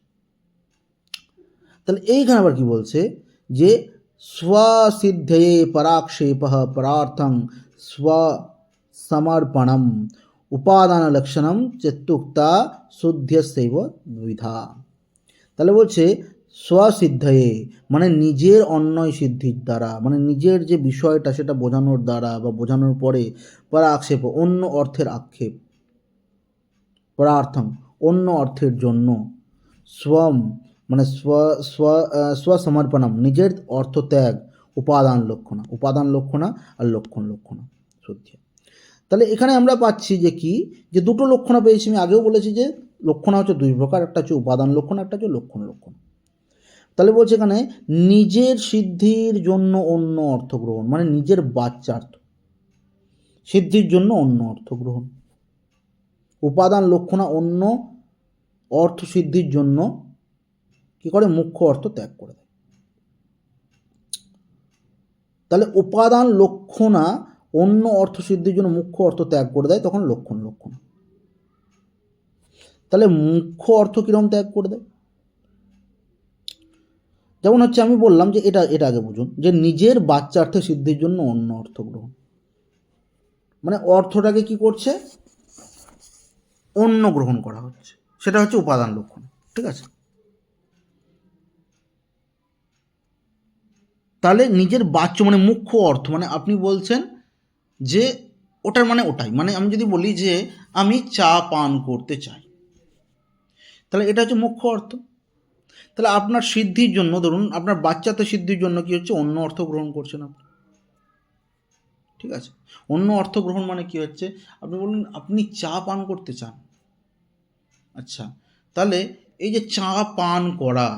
তাহলে এইখানে আবার কি বলছে যে स्वसिद्धये पराक्षेपः परार्थं स्वसमर्पणम् उपादानलक्षणं चेत्युक्ता शुद्ध्यस्यैव द्विधा। তাহলে বলছে স্বসিদ্ধয়ে মানে নিজের অন্যয় সিদ্ধির দ্বারা, মানে নিজের যে বিষয়টা সেটা বোঝানোর দ্বারা বা বোঝানোর পরে, পরাক্ষেপ অন্য অর্থের আক্ষেপ, পরার্থম অন্য অর্থের জন্য, स्वम মানে স্বসমর্পণম নিজের অর্থ ত্যাগ, উপাদান লক্ষণা, উপাদান লক্ষণা আর লক্ষণ লক্ষণা শুদ্ধি। তাহলে এখানে আমরা পাচ্ছি যে কি, যে দুটো লক্ষণা পেয়েছি, আমি আগেও বলেছি যে লক্ষণা হচ্ছে দুই প্রকার, একটা হচ্ছে উপাদান লক্ষণ, একটা হচ্ছে লক্ষণ লক্ষণ। তাহলে বলছে এখানে নিজের সিদ্ধির জন্য অন্য অর্থ গ্রহণ, মানে নিজের বাচ্চার্থ সিদ্ধির জন্য অন্য অর্থ গ্রহণ, উপাদান লক্ষণা অন্য অর্থ সিদ্ধির জন্য কি করে মুখ্য অর্থ ত্যাগ করে দেয়। তাহলে উপাদান লক্ষণা অন্য অর্থ সিদ্ধির জন্য মুখ্য অর্থ ত্যাগ করে দেয়, তখন লক্ষণ লক্ষণা। তাহলে মুখ্য অর্থ কিরকম ত্যাগ করে দেয়, যেমন হচ্ছে আমি বললাম যে এটা এটা আগে বুঝুন, যে নিজের বাচ্চার্থে সিদ্ধির জন্য অন্য অর্থ গ্রহণ, মানে অর্থটাকে কি করছে অন্য গ্রহণ করা হচ্ছে, সেটা হচ্ছে উপাদান লক্ষণ, ঠিক আছে। তাহলে নিজের বাচ্য মানে মুখ্য অর্থ, মানে আপনি বলছেন যে ওটার মানে ওটাই, মানে আমি যদি বলি যে আমি চা পান করতে চাই, তাহলে এটা হচ্ছে মুখ্য অর্থ। তাহলে আপনার সিদ্ধির জন্য ধরুন আপনার বাচ্চাতে সিদ্ধির জন্য কি হচ্ছে অন্য অর্থ গ্রহণ করছেন আপনি, ঠিক আছে। অন্য অর্থ গ্রহণ মানে কি হচ্ছে, আপনি বলুন আপনি চা পান করতে চান, আচ্ছা, তাহলে এই যে চা পান করা,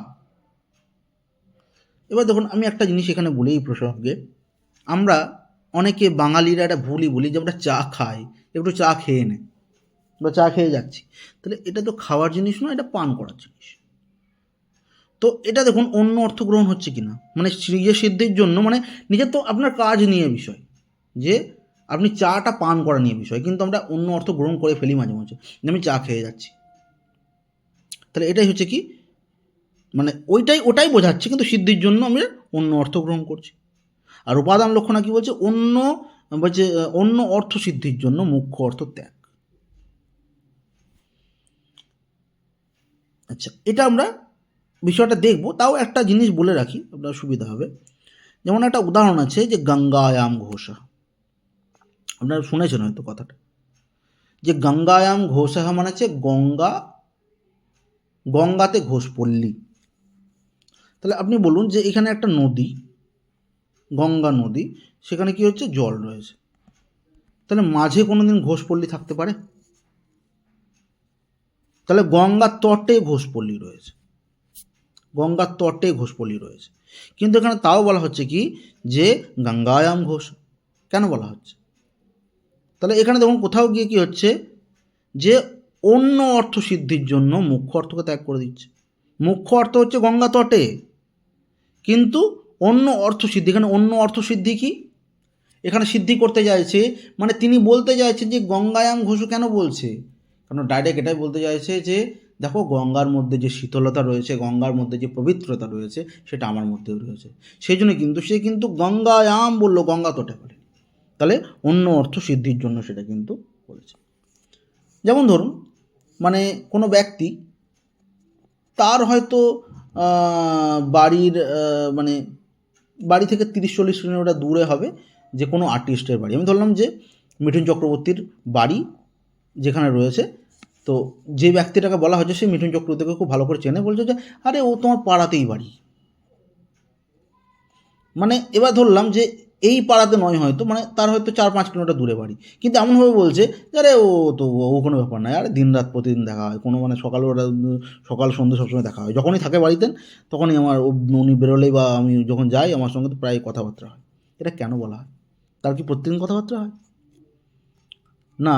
এবার দেখুন আমি একটা জিনিস এখানে বলি এই প্রসঙ্গে, আমরা অনেকে বাঙালিরা একটা ভুলই বলি যে আমরা চা খাই, একটু চা খেয়ে নে বা চা খেয়ে যাচ্ছি, তাহলে এটা তো খাওয়ার জিনিস নয়, এটা পান করার জিনিস। তো এটা দেখুন অন্য অর্থ গ্রহণ হচ্ছে কিনা, মানে নিজের সিদ্ধির জন্য, মানে নিজের তো আপনার কাজ নিয়ে বিষয়, যে আপনি চাটা পান করা নিয়ে বিষয়, কিন্তু আমরা অন্য অর্থ গ্রহণ করে ফেলি মাঝে মাঝে, যে আমি চা খেয়ে যাচ্ছি, তাহলে এটাই হচ্ছে কি, মানে ওটাই বোঝাচ্ছে, কিন্তু সিদ্ধির জন্য আমরা অন্য অর্থ গ্রহণ করছি। আর উপাদান লক্ষণা কি বলছে, বলছে অন্য অর্থ সিদ্ধির জন্য মুখ্য অর্থ ত্যাগ। আচ্ছা, এটা আমরা বিষয়টা দেখব, তাও একটা জিনিস বলে রাখি আপনার সুবিধা হবে। যেমন একটা উদাহরণ আছে যে গঙ্গায়াম ঘোষা, আপনারা শুনেছেন হয়তো কথাটা, যে গঙ্গায়াম ঘোষা মানে হচ্ছে গঙ্গাতে ঘোষ পল্লী। তাহলে আপনি বলুন যে এখানে একটা নদী, গঙ্গা নদী, সেখানে কি হচ্ছে জল রয়েছে, তাহলে মাঝে কোনো দিন ঘোষপল্লী থাকতে পারে? তাহলে গঙ্গার তটে ঘোষপল্লী রয়েছে, গঙ্গার তটে ঘোষপল্লী রয়েছে, কিন্তু এখানে তাও বলা হচ্ছে কি যে গঙ্গায়াম ঘোষ, কেন বলা হচ্ছে? তাহলে এখানে দেখুন কোথাও গিয়ে কি হচ্ছে যে অন্য অর্থ সিদ্ধির জন্য মুখ্য অর্থকে ত্যাগ করে দিচ্ছে। মুখ্য অর্থ হচ্ছে গঙ্গা তটে, কিন্তু অন্য অর্থ সিদ্ধি, এখানে অন্য অর্থ সিদ্ধি কি এখানে সিদ্ধি করতে চাইছে, মানে তিনি বলতে চাইছে যে গঙ্গায়াম ঘোষু কেন বলছে, কারণ ডাইরেক্ট এটাই বলতে চাইছে যে দেখো গঙ্গার মধ্যে যে শীতলতা রয়েছে, গঙ্গার মধ্যে যে পবিত্রতা রয়েছে সেটা আমার মধ্যেও রয়েছে, সেই জন্য কিন্তু সে কিন্তু গঙ্গায়াম বললো, গঙ্গা তটে বলে, তাহলে অন্য অর্থ সিদ্ধির জন্য সেটা কিন্তু বলেছে। যেমন ধরুন মানে কোনো ব্যক্তি তার হয়তো বাড়ির মানে বাড়ি থেকে 30-40 কিলোমিটার দূরে হবে যে কোনো আর্টিস্টের বাড়ি, আমি ধরলাম যে মিঠুন চক্রবর্তীর বাড়ি যেখানে রয়েছে, তো যে ব্যক্তিটাকে বলা হচ্ছে সে মিঠুন চক্রবর্তীকে খুব ভালো করে চেনে, বলছে যে আরে ও তোমার পাড়াতেই বাড়ি। মানে এবার ধরলাম যে এই পাড়াতে নয়, হয়তো মানে তার হয়তো 4-5 কিলোমিটার দূরে বাড়ি, কিন্তু এমনভাবে বলছে যে আরে ও তো ও কোনো ব্যাপার নয়, আরে দিন রাত প্রতিদিন দেখা হয়, কোনো মানে সকাল ওরা সকাল সন্ধ্যে সবসময় দেখা হয়, যখনই থাকে বাড়িতে তখনই আমার উনি বেরোলেই বা আমি যখন যাই আমার সঙ্গে তো প্রায় কথাবার্তা হয়। এটা কেন বলা হয়? তার কি প্রতিদিন কথাবার্তা হয় না?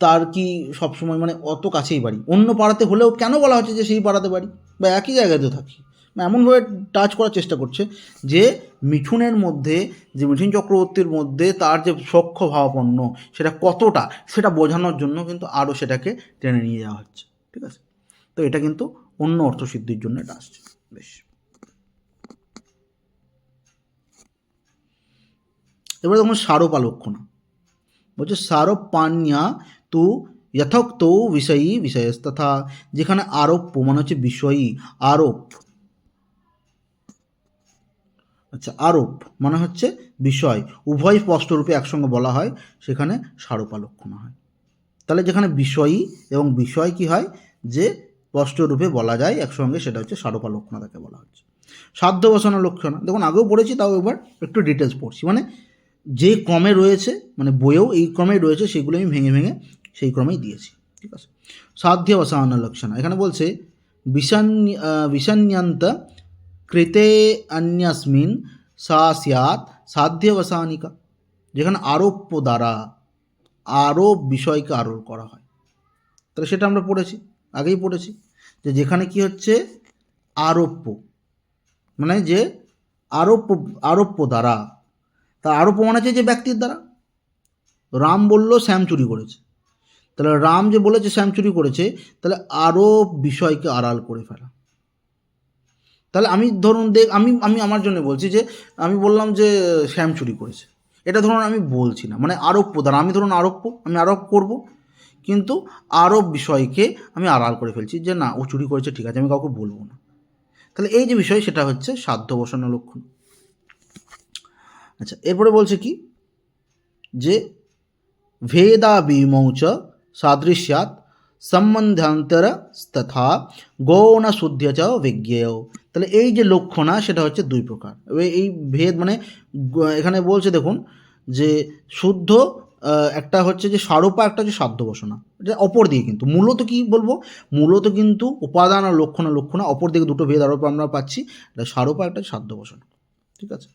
তার কি সবসময় মানে অত কাছেই বাড়ি, অন্য পাড়াতে হলেও কেন বলা হচ্ছে যে সেই পাড়াতে বাড়ি বা একই জায়গাতেও থাকি, এমনভাবে টাচ করার চেষ্টা করছে যে মিঠুনের মধ্যে, যে মিঠুন চক্রবর্তীর মধ্যে তার যে সখ্য ভাবাপন্ন সেটা কতটা, সেটা বোঝানোর জন্য কিন্তু আরও সেটাকে টেনে নিয়ে যাওয়া হচ্ছে। ঠিক আছে, তো এটা কিন্তু অন্য অর্থসিদ্ধির জন্য এটা আসছে। বেশ, এবারে তখন সারোপা লক্ষণা বলছে সারোপান্যা তু যথোক্ত বিষয়ী বিষয়স্তথা, যেখানে আরোপ্য মানে হচ্ছে বিষয়ী, আরোপ, আচ্ছা আরোপ মানে হচ্ছে বিষয়, উভয় স্পষ্টরূপে একসঙ্গে বলা হয় সেখানে সারোপা লক্ষণা হয়। তাহলে যেখানে বিষয়ী এবং বিষয় কি হয় যে স্পষ্টরূপে বলা যায় একসঙ্গে, সেটা হচ্ছে সারোপা লক্ষণা, তাকে বলা হচ্ছে। সাধ্য বসানো লক্ষণা দেখুন আগেও পড়েছি, তাও এবার একটু ডিটেলস পড়ছি, মানে যে ক্রমে রয়েছে মানে বইয়েও এই ক্রমেই রয়েছে সেগুলো আমি ভেঙে ভেঙে সেই ক্রমেই দিয়েছি। ঠিক আছে, সাধ্য বসানো লক্ষণা এখানে বলছে বিষান্যন্ত কৃতে অন্যস্মিন সা স্যাৎ সাধ্যবসানিকা, যেখানে আরোপ্য দ্বারা আরোপ বিষয়কে আরোপ করা হয়, তাহলে সেটা আমরা পড়েছি, আগেই পড়েছি যে যেখানে কি হচ্ছে আরোপ্য মানে যে আরোপ্য, আরোপ্য দ্বারা, তার আরোপ্য মানে হচ্ছে যে ব্যক্তির দ্বারা, রাম বলল শ্যাম চুরি করেছে, তাহলে রাম যে বলেছে শ্যাম চুরি করেছে, তাহলে আরও বিষয়কে আড়াল করে ফেলা। তাহলে আমি ধরুন আমি আমি আমার জন্য বলছি যে আমি বললাম যে শ্যাম চুরি করেছে, এটা ধরুন আমি বলছি না, মানে আরোপ্য দ্বারা, আমি ধরুন আরোপ্য, আমি আরোপ করব, কিন্তু আরোপ বিষয়কে আমি আড়াল করে ফেলছি যে না ও চুরি করেছে, ঠিক আছে আমি কাউকে বলবো না। তাহলে এই যে বিষয় সেটা হচ্ছে সাধ্য বসানো লক্ষণ। আচ্ছা এরপরে বলছে কি যে भेदाभिमौ च सादृश्यात् সম্বন্ধান্তরস্তথা গৌণ শুদ্ধ চ বিজ্ঞেয়, তাহলে এই যে লক্ষণা সেটা হচ্ছে দুই প্রকার। এই ভেদ মানে এখানে বলছে দেখুন যে শুদ্ধ একটা হচ্ছে যে সারোপা, একটা হচ্ছে সাধ্য বসনা, এটা অপর দিকে কিন্তু মূলত কি বলবো, মূলত কিন্তু উপাদান আর লক্ষণা অপর দিকে দুটো ভেদ আরোপ আমরা পাচ্ছি, এটা সারোপা, একটা সাধ্য বসনা। ঠিক আছে,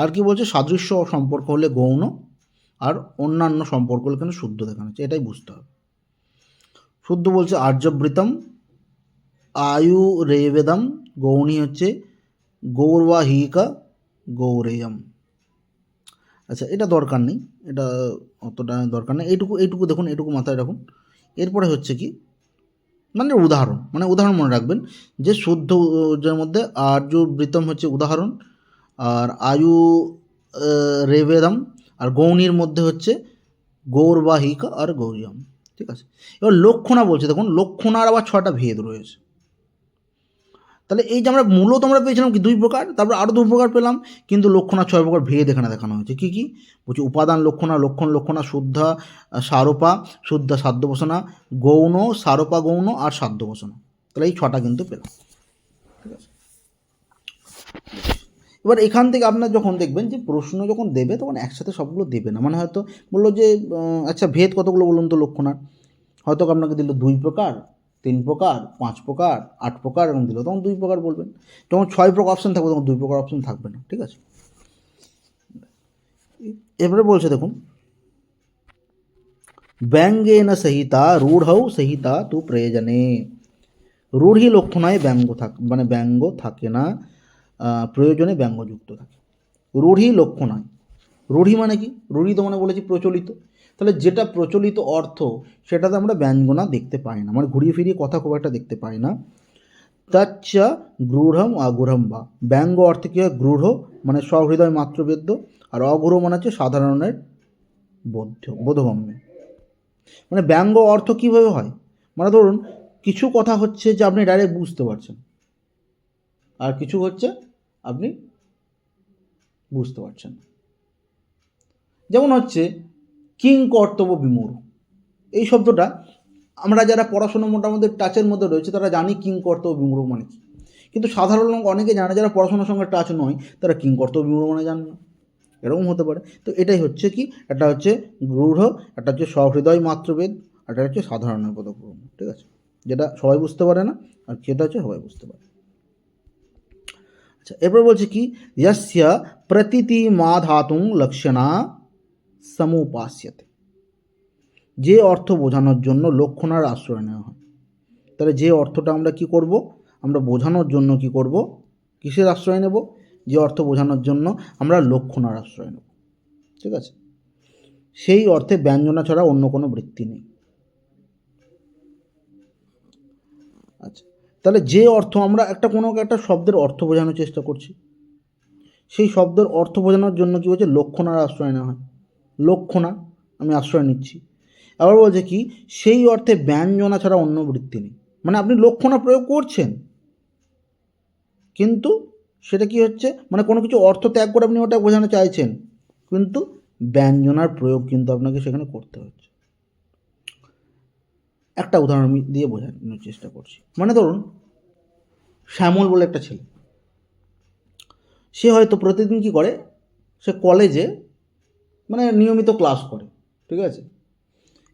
আর কি বলছে সাদৃশ্য সম্পর্ক হলে গৌণ, আর অন্যান্য সম্পর্কগুলো কেন শুদ্ধ দেখানো হচ্ছে, এটাই বুঝতে হবে। শুদ্ধ বলছে আর্যবৃতম আয়ু রেবেদম, গৌণী হচ্ছে গৌরবাহিকা গৌরেয়ম। আচ্ছা এটা দরকার নেই, এটা অতটা দরকার নেই, এইটুকু দেখুন, এইটুকু মাথায় রাখুন। এরপরে হচ্ছে কি মানে উদাহরণ মনে রাখবেন যে শুদ্ধ যার মধ্যে আর্যবৃতম হচ্ছে উদাহরণ, আর আয়ু রেবেদম আর গৌণীর মধ্যে হচ্ছে গৌরবাহিকা আর গৌরিয়ম। ঠিক আছে, এবার লক্ষণা বলছে দেখুন লক্ষণার আবার 6টা ভেদ রয়েছে। তাহলে এই যে আমরা মূলত আমরা পেয়েছিলাম কি 2 প্রকার, তারপর আরও 2 প্রকার পেলাম, কিন্তু লক্ষণা 6 প্রকার ভেদ এখানে দেখানো হয়েছে। কী কী বলছি, উপাদান লক্ষণা, লক্ষণা, শুদ্ধা সারোপা, শুদ্ধা সাধ্যবসনা, গৌণ সারোপা গৌণ আর সাধ্যবসনা, তাহলে এই 6টা কিন্তু পেলাম। ঠিক আছে, এবার এখান থেকে আপনার যখন দেখবেন যে প্রশ্ন যখন দেবে তখন একসাথে সবগুলো দেবে না, মানে হয়তো বললো যে আচ্ছা ভেদ কতগুলো বলুন তো লক্ষণার, হয়তো আপনাকে দিল 2 প্রকার, 3 প্রকার, 5 প্রকার, 8 প্রকার এরকম দিল, তখন 2 প্রকার বলবেন। যখন 6 প্রকার অপশান থাকবে তখন 2 প্রকার অপশান থাকবে না। ঠিক আছে, এবারে বলছে দেখুন ব্যঙ্গেন সহিতা রূঢ়ৌ সহিতা তু প্রয়োজনে। রূঢ়ি লক্ষণায় ব্যঙ্গ মানে ব্যঙ্গ থাকে না, প্রয়োজনে ব্যঙ্গযুক্ত থাকে। রূঢ়ি লক্ষণায়, রূঢ়ি মানে কি? রূঢ়ি তো মানে বলেছি প্রচলিত, তাহলে যেটা প্রচলিত অর্থ সেটাতে আমরা ব্যঞ্জনা দেখতে পাই না, মানে ঘুরিয়ে ফিরিয়ে কথা খুব একটা দেখতে পাই না। তচ্চ গূঢ়ম অগূঢ়ম বা, ব্যঙ্গ অর্থে কী হয়? গূঢ় মানে সহৃদয় মাত্রবেদ্য, আর অগূঢ় মানে হচ্ছে সাধারণের বোধগম্য। মানে ব্যঙ্গ অর্থ কীভাবে হয়? মানে ধরুন কিছু কথা হচ্ছে যে আপনি ডাইরেক্ট বুঝতে পারছেন, আর কিছু হচ্ছে আপনি বুঝতে পারছেন না। যেমন হচ্ছে কিং কর্তব্য বিমূঢ়, এই শব্দটা আমরা যারা পড়াশোনা মোটামুটি টাচের মধ্যে রয়েছে তারা জানি কিং কর্তব্য বিমূঢ় মানে কি, কিন্তু সাধারণ লোক অনেকে জানে যারা পড়াশোনার সঙ্গে টাচ নয়, তারা কিং কর্তব্য বিমূঢ় মানে জানে না, এরকম হতে পারে। তো এটাই হচ্ছে কি, একটা হচ্ছে গূঢ়, একটা হচ্ছে সহৃদয় মাত্রভেদ, আর একটা হচ্ছে সাধারণের বোধগম্য। ঠিক আছে, যেটা সবাই বুঝতে পারে না আর যেটা হচ্ছে সবাই বুঝতে পারে। আচ্ছা, এরপর বলছে কি, যস্য প্রতীতি মা ধাতুং লক্ষণা সমুপাস্যতে, যে অর্থ বোঝানোর জন্য লক্ষণার আশ্রয় নেওয়া হয়। তাহলে যে অর্থটা আমরা কি করব, আমরা বোঝানোর জন্য কি করব, কিসের আশ্রয় নেব? যে অর্থ বোঝানোর জন্য আমরা লক্ষণার আশ্রয় নেব। ঠিক আছে, সেই অর্থে ব্যঞ্জনা ছাড়া অন্য কোনো বৃত্তি নেই। আচ্ছা, তাহলে যে অর্থ আমরা কোনো একটা শব্দের অর্থ বোঝানোর চেষ্টা করছি, সেই শব্দের অর্থ বোঝানোর জন্য কী হচ্ছে? লক্ষণার আশ্রয় নেওয়া হয়। লক্ষণা আমি আশ্রয় নিচ্ছি। আবার বলছে কি, সেই অর্থে ব্যঞ্জনা ছাড়া অন্য বৃত্তি নেই। মানে আপনি লক্ষণা প্রয়োগ করছেন, কিন্তু সেটা কি হচ্ছে, মানে কোনো কিছু অর্থ ত্যাগ করে আপনি ওটা বোঝানো চাইছেন, কিন্তু ব্যঞ্জনার প্রয়োগ কিন্তু আপনাকে সেখানে করতে হচ্ছে। একটা উদাহরণ আমি দিয়ে বোঝানোর চেষ্টা করছি। মানে ধরুন শ্যামল বলে একটা ছেলে, সে হয়তো প্রতিদিন কী করে, সে কলেজে মানে নিয়মিত ক্লাস করে। ঠিক আছে,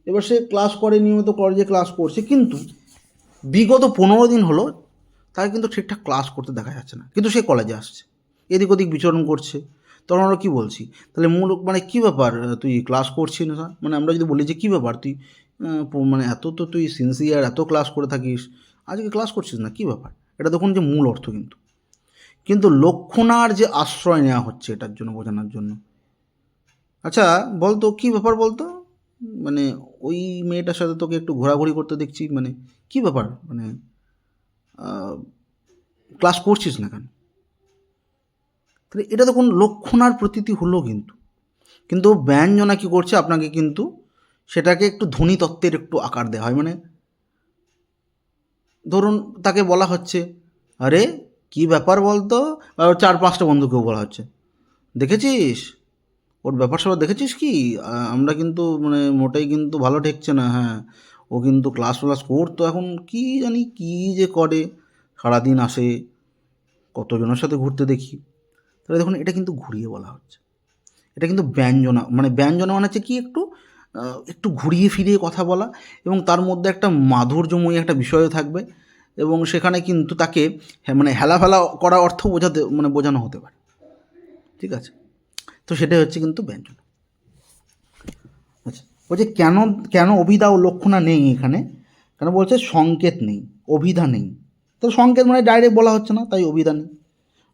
এবার সে ক্লাস করে, নিয়মিত কলেজে ক্লাস করছে, কিন্তু বিগত 15 দিন হলো তাকে কিন্তু ঠিকঠাক ক্লাস করতে দেখা যাচ্ছে না, কিন্তু সে কলেজে আসছে, এদিক ওদিক বিচরণ করছে। তখন আমরা কী বলছি, তাহলে মূল মানে কী ব্যাপার, তুই ক্লাস করছিস না? মানে আমরা যদি বলি যে কী ব্যাপার তুই মানে এত তো তুই সিনসিয়ার, এত ক্লাস করে থাকিস, আজকে ক্লাস করছিস না, কী ব্যাপার? এটা দেখুন যে মূল অর্থ, কিন্তু লক্ষণার যে আশ্রয় নেওয়া হচ্ছে এটার জন্য, বোঝানোর জন্য। আচ্ছা বলতো কী ব্যাপার বলতো, মানে ওই মেয়েটার সাথে তোকে একটু ঘোরাঘুরি করতে দেখছি, মানে কী ব্যাপার, মানে ক্লাস করছিস না কেন? তাহলে এটা তো কোন লক্ষণার প্রতীতি হলো, কিন্তু ব্যঞ্জনা কী করছে, আপনাকে কিন্তু সেটাকে একটু ধ্বনিতত্ত্বের একটু আকার দেওয়া হয়। মানে ধরুন তাকে বলা হচ্ছে, আরে কী ব্যাপার বলতো, 4-5টা বন্ধুকেও বলা হচ্ছে, দেখেছিস ওর ব্যাপার স্যাপার দেখেছিস কি, আমরা কিন্তু মানে মোটেই কিন্তু ভালো ঠেকছে না। হ্যাঁ, ও কিন্তু ক্লাস ফ্লাস করতো, এখন কি জানি কী যে করে, সারাদিন আসে, কতজনের সাথে ঘুরতে দেখি। তাহলে দেখুন এটা কিন্তু ঘুরিয়ে বলা হচ্ছে, এটা কিন্তু ব্যঞ্জনা। মানে ব্যঞ্জনা মানে হচ্ছে কি, একটু ঘুরিয়ে ফিরিয়ে কথা বলা, এবং তার মধ্যে একটা মাধুর্যময়ী একটা বিষয় থাকবে, এবং সেখানে কিন্তু তাকে মানে হেলাফেলা করা অর্থ বোঝানো হতে পারে। ঠিক আছে, তো সেটাই হচ্ছে কিন্তু ব্যঞ্জনা। আচ্ছা, বলছে কেন কেন অভিধা ও লক্ষণা নেই এখানে? কেন বলছে সংকেত নেই, অভিধা নেই। তো সংকেত মানে ডাইরেক্ট বলা হচ্ছে না, তাই অভিধা নেই।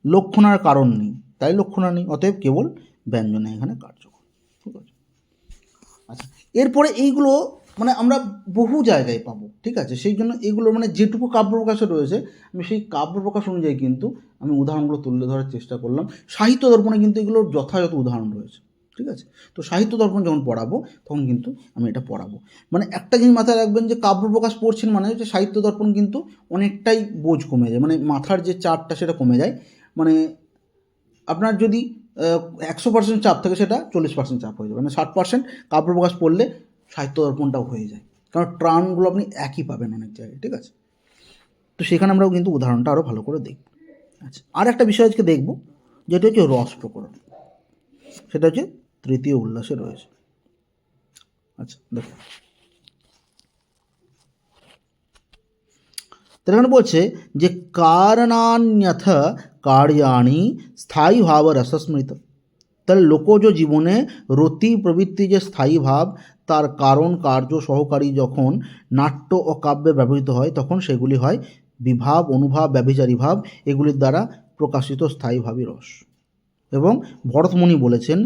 লক্ষণার কারণ নেই, তাই লক্ষণা নেই। অতএব কেবল ব্যঞ্জনা এখানে কার্যকর। ঠিক আছে, আচ্ছা এরপরে এইগুলো মানে আমরা বহু জায়গায় পাবো। ঠিক আছে, সেই জন্য এগুলো মানে যেটুকু কাব্য প্রকাশে রয়েছে, আমি সেই কাব্য প্রকাশ অনুযায়ী কিন্তু আমি উদাহরণগুলো তুলে ধরার চেষ্টা করলাম। সাহিত্য দর্পণে কিন্তু এগুলোর যথাযথ উদাহরণ রয়েছে। ঠিক আছে, তো সাহিত্য দর্পণ যখন পড়াবো তখন কিন্তু আমি এটা পড়াবো। মানে একটা জিনিস মাথায় রাখবেন যে কাব্য প্রকাশ পড়ছেন মানে যে সাহিত্য দর্পণ কিন্তু অনেকটাই বোঝ কমে যায়, মানে মাথার যে চাপটা সেটা কমে যায়। মানে আপনার যদি 100% চাপ থাকে, সেটা 40% চাপ হয়ে যাবে, মানে 60% কাব্য প্রকাশ পড়লে সাহিত্য দর্পণটাও হয়ে যায়, কারণ ট্রানগুলো আপনি একই পাবেন অনেক জায়গায়। ঠিক আছে, তো সেখানে আমরাও কিন্তু উদাহরণটা আরও ভালো করে দেখব। আচ্ছা, আর একটা বিষয় আজকে দেখব, যেটা হচ্ছে রস প্রকরণ, সেটা হচ্ছে তৃতীয় উল্লাসে রয়েছে। আচ্ছা দেখো, তাহলে এখানে বলছে যে কারণান্যথ কার্যাণি স্থায়ী ভাব রসস্মৃত। তাহলে লোকজ জীবনে রতি প্রবৃত্তি যে স্থায়ী ভাব, তার কারণ কার্য সহকারী যখন নাট্য ও কাব্যে ব্যবহৃত হয় তখন সেগুলি হয় বিভাব, অনুভাব, ব্যভিচারী ভাব, এগুলির দ্বারা প্রকাশিত স্থায়ীভাবী রস। এবং ভরতমুনি বলেছেন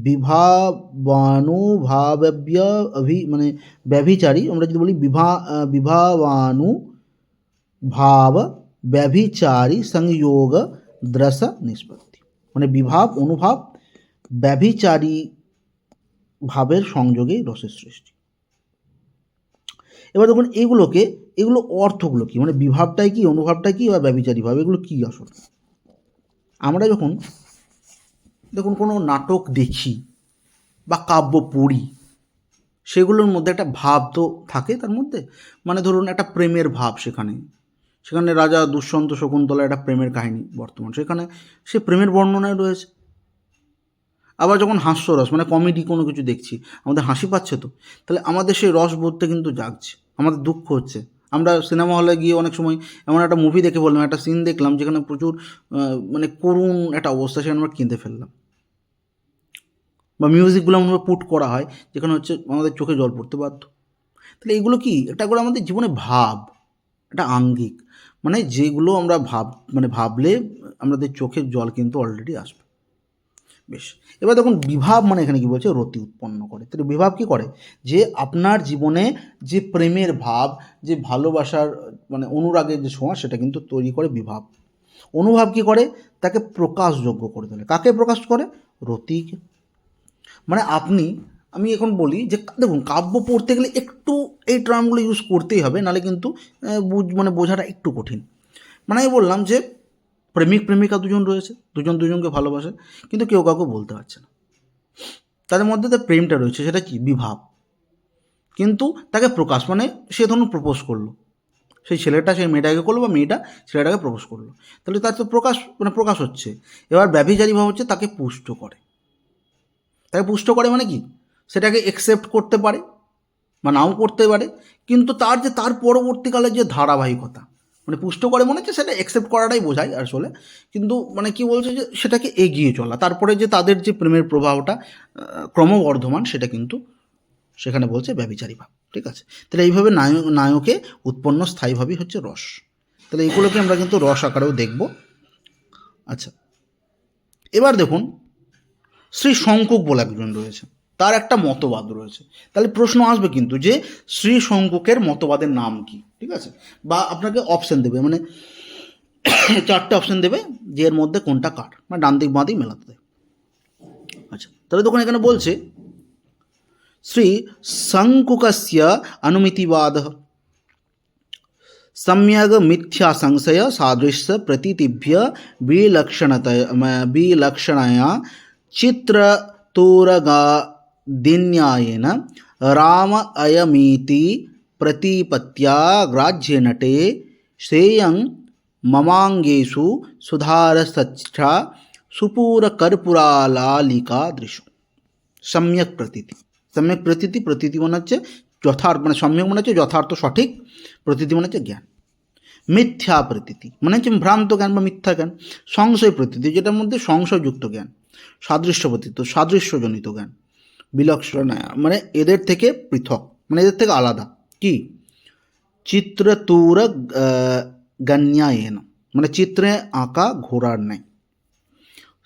বিভাবানুভাব্য মানে ব্যভিচারী, আমরা যদি বলি বিভাবানুভাব ব্যভিচারী সংযোগ দ্রস নিষ্পত্তি, মানে বিভাব, অনুভাব, ব্যভিচারী ভাবের সংযোগেই রসের সৃষ্টি। এবার দেখুন এগুলো অর্থগুলো কি, মানে বিভাবটাই কি, অনুভাবটাই কি, বা ব্যভিচারী ভাব, এগুলো কি আসলে। আমরা যখন দেখুন কোনো নাটক দেখি বা কাব্য পড়ি, সেগুলোর মধ্যে একটা ভাব তো থাকে তার মধ্যে, মানে ধরুন একটা প্রেমের ভাব, সেখানে রাজা দুষ্যন্ত শকুন্তলা একটা প্রেমের কাহিনী বর্তমান, সেখানে সে প্রেমের বর্ণনায় রয়েছে। আবার যখন হাস্যরস মানে কমেডি কোনো কিছু দেখছি, আমাদের হাসি পাচ্ছে তো, তাহলে আমাদের সেই রসবোধটা কিন্তু জাগছে। আমাদের দুঃখ হচ্ছে, আমরা সিনেমা হলে গিয়ে অনেক সময় এমন একটা মুভি দেখে বললাম, একটা সিন দেখলাম যেখানে প্রচুর মানে করুণ একটা অবস্থা, সেখানে আমরা কিনতে ফেললাম। বা মিউজিকগুলো আমরা পুট করা হয় যেখানে হচ্ছে আমাদের চোখে জল পড়তে বাধ্য। তাহলে এগুলো কি একটা করে আমাদের জীবনে ভাব, একটা আঙ্গিক, মানে যেগুলো আমরা ভাবলে আমাদের চোখের জল কিন্তু অলরেডি আসবে। বেশ, এবার দেখুন বিভাব মানে এখানে কি বলছে, রতি উৎপন্ন করে। তাহলে বিভাব কি করে, যে আপনার জীবনে যে প্রেমের ভাব, যে ভালোবাসার মানে অনুরাগের যে ছোঁয়া, সেটা কিন্তু তৈরি করে বিভাব। অনুভাব কি করে, তাকে প্রকাশযোগ্য করে তোলে। কাকে প্রকাশ করে, রতিকে। মানে আমি এখন বলি যে দেখুন কাব্য পড়তে গেলে একটু এই টার্মগুলো ইউজ করতেই হবে, নাহলে কিন্তু বোঝাটা একটু কঠিন। মানে আমি বললাম যে প্রেমিক প্রেমিকা দুজন রয়েছে, দুজনকে ভালোবাসে, কিন্তু কেউ কাউকে বলতে পারছে না, তাদের মধ্যে যে প্রেমটা রয়েছে সেটা কি, বিভাব। কিন্তু তাকে প্রকাশ, মানে সে ধরুন প্রপোজ করলো, সেই ছেলেটা সেই মেয়েটাকে করলো, বা মেয়েটা ছেলেটাকে প্রপোজ করলো, তাহলে তার তো প্রকাশ হচ্ছে। এবার ব্যভিচারী ভাব হচ্ছে তাকে পুষ্ট করে মানে কি, সেটাকে একসেপ্ট করতে পারে বা নাও করতে পারে, কিন্তু তার পরবর্তীকালে যে ধারাবাহিকতা, মানে পুষ্ট করে মনে হচ্ছে সেটা একসেপ্ট করাটাই বোঝায় আসলে, কিন্তু মানে কি বলছে যে সেটাকে এগিয়ে চলা, তারপরে যে তাদের যে প্রেমের প্রবাহটা ক্রমবর্ধমান, সেটা কিন্তু সেখানে বলছে ব্যভিচারী ভাব। ঠিক আছে, তাহলে এইভাবে নায়কে উৎপন্ন স্থায়ীভাবেই হচ্ছে রস। তাহলে এইগুলোকে আমরা কিন্তু রস আকারেও দেখব। আচ্ছা, এবার দেখুন শ্রী শঙ্কুক বলে একজন রয়েছে, তার একটা মতবাদ রয়েছে। তাহলে প্রশ্ন আসবে কিন্তু যে শ্রী শঙ্কুকের মতবাদের নাম কি। ঠিক আছে, বা আপনাকে অপশন দেবে, মানে 4টে অপশন দেবে যে এর মধ্যে কোনটা কার, মানে ডান দিক বাঁ দিক মেলাতে দেয়। আচ্ছা, তাহলে দেখুন এখানে বলছে শ্রী শঙ্কুকস্য অনুমিতিবাদ सम्यग् मिथ्या संशय सादृश्य प्रतीतिभ्य विलक्षणया चित्रतोरगादिन्यायेन राम अयमीति प्रतिपत्या ग्राह्यनटे श्रेयं ममाङ्गेषु सुधारसच्छा सुपूरकर्पूरालालिका दृशु। सम्यक प्रतीति মনে হচ্ছে যথার্থ, মানে সম্যক মনে হচ্ছে যথার্থ সঠিক, প্রতীতি মনে হচ্ছে জ্ঞান, মিথ্যা প্রতীতি মানে হচ্ছে ভ্রান্ত জ্ঞান বা মিথ্যা জ্ঞান, সংশয় প্রতীতি যেটার মধ্যে সংশয়যুক্ত জ্ঞান, সাদৃশ্য প্রতীত সাদৃশ্যজনিত জ্ঞান, বিলক্ষণায়া মানে এদের থেকে পৃথক, মানে এদের থেকে আলাদা, কি চিত্রতুর গণ্যায়েন মানে চিত্রে আঁকা ঘোড়ার নেই,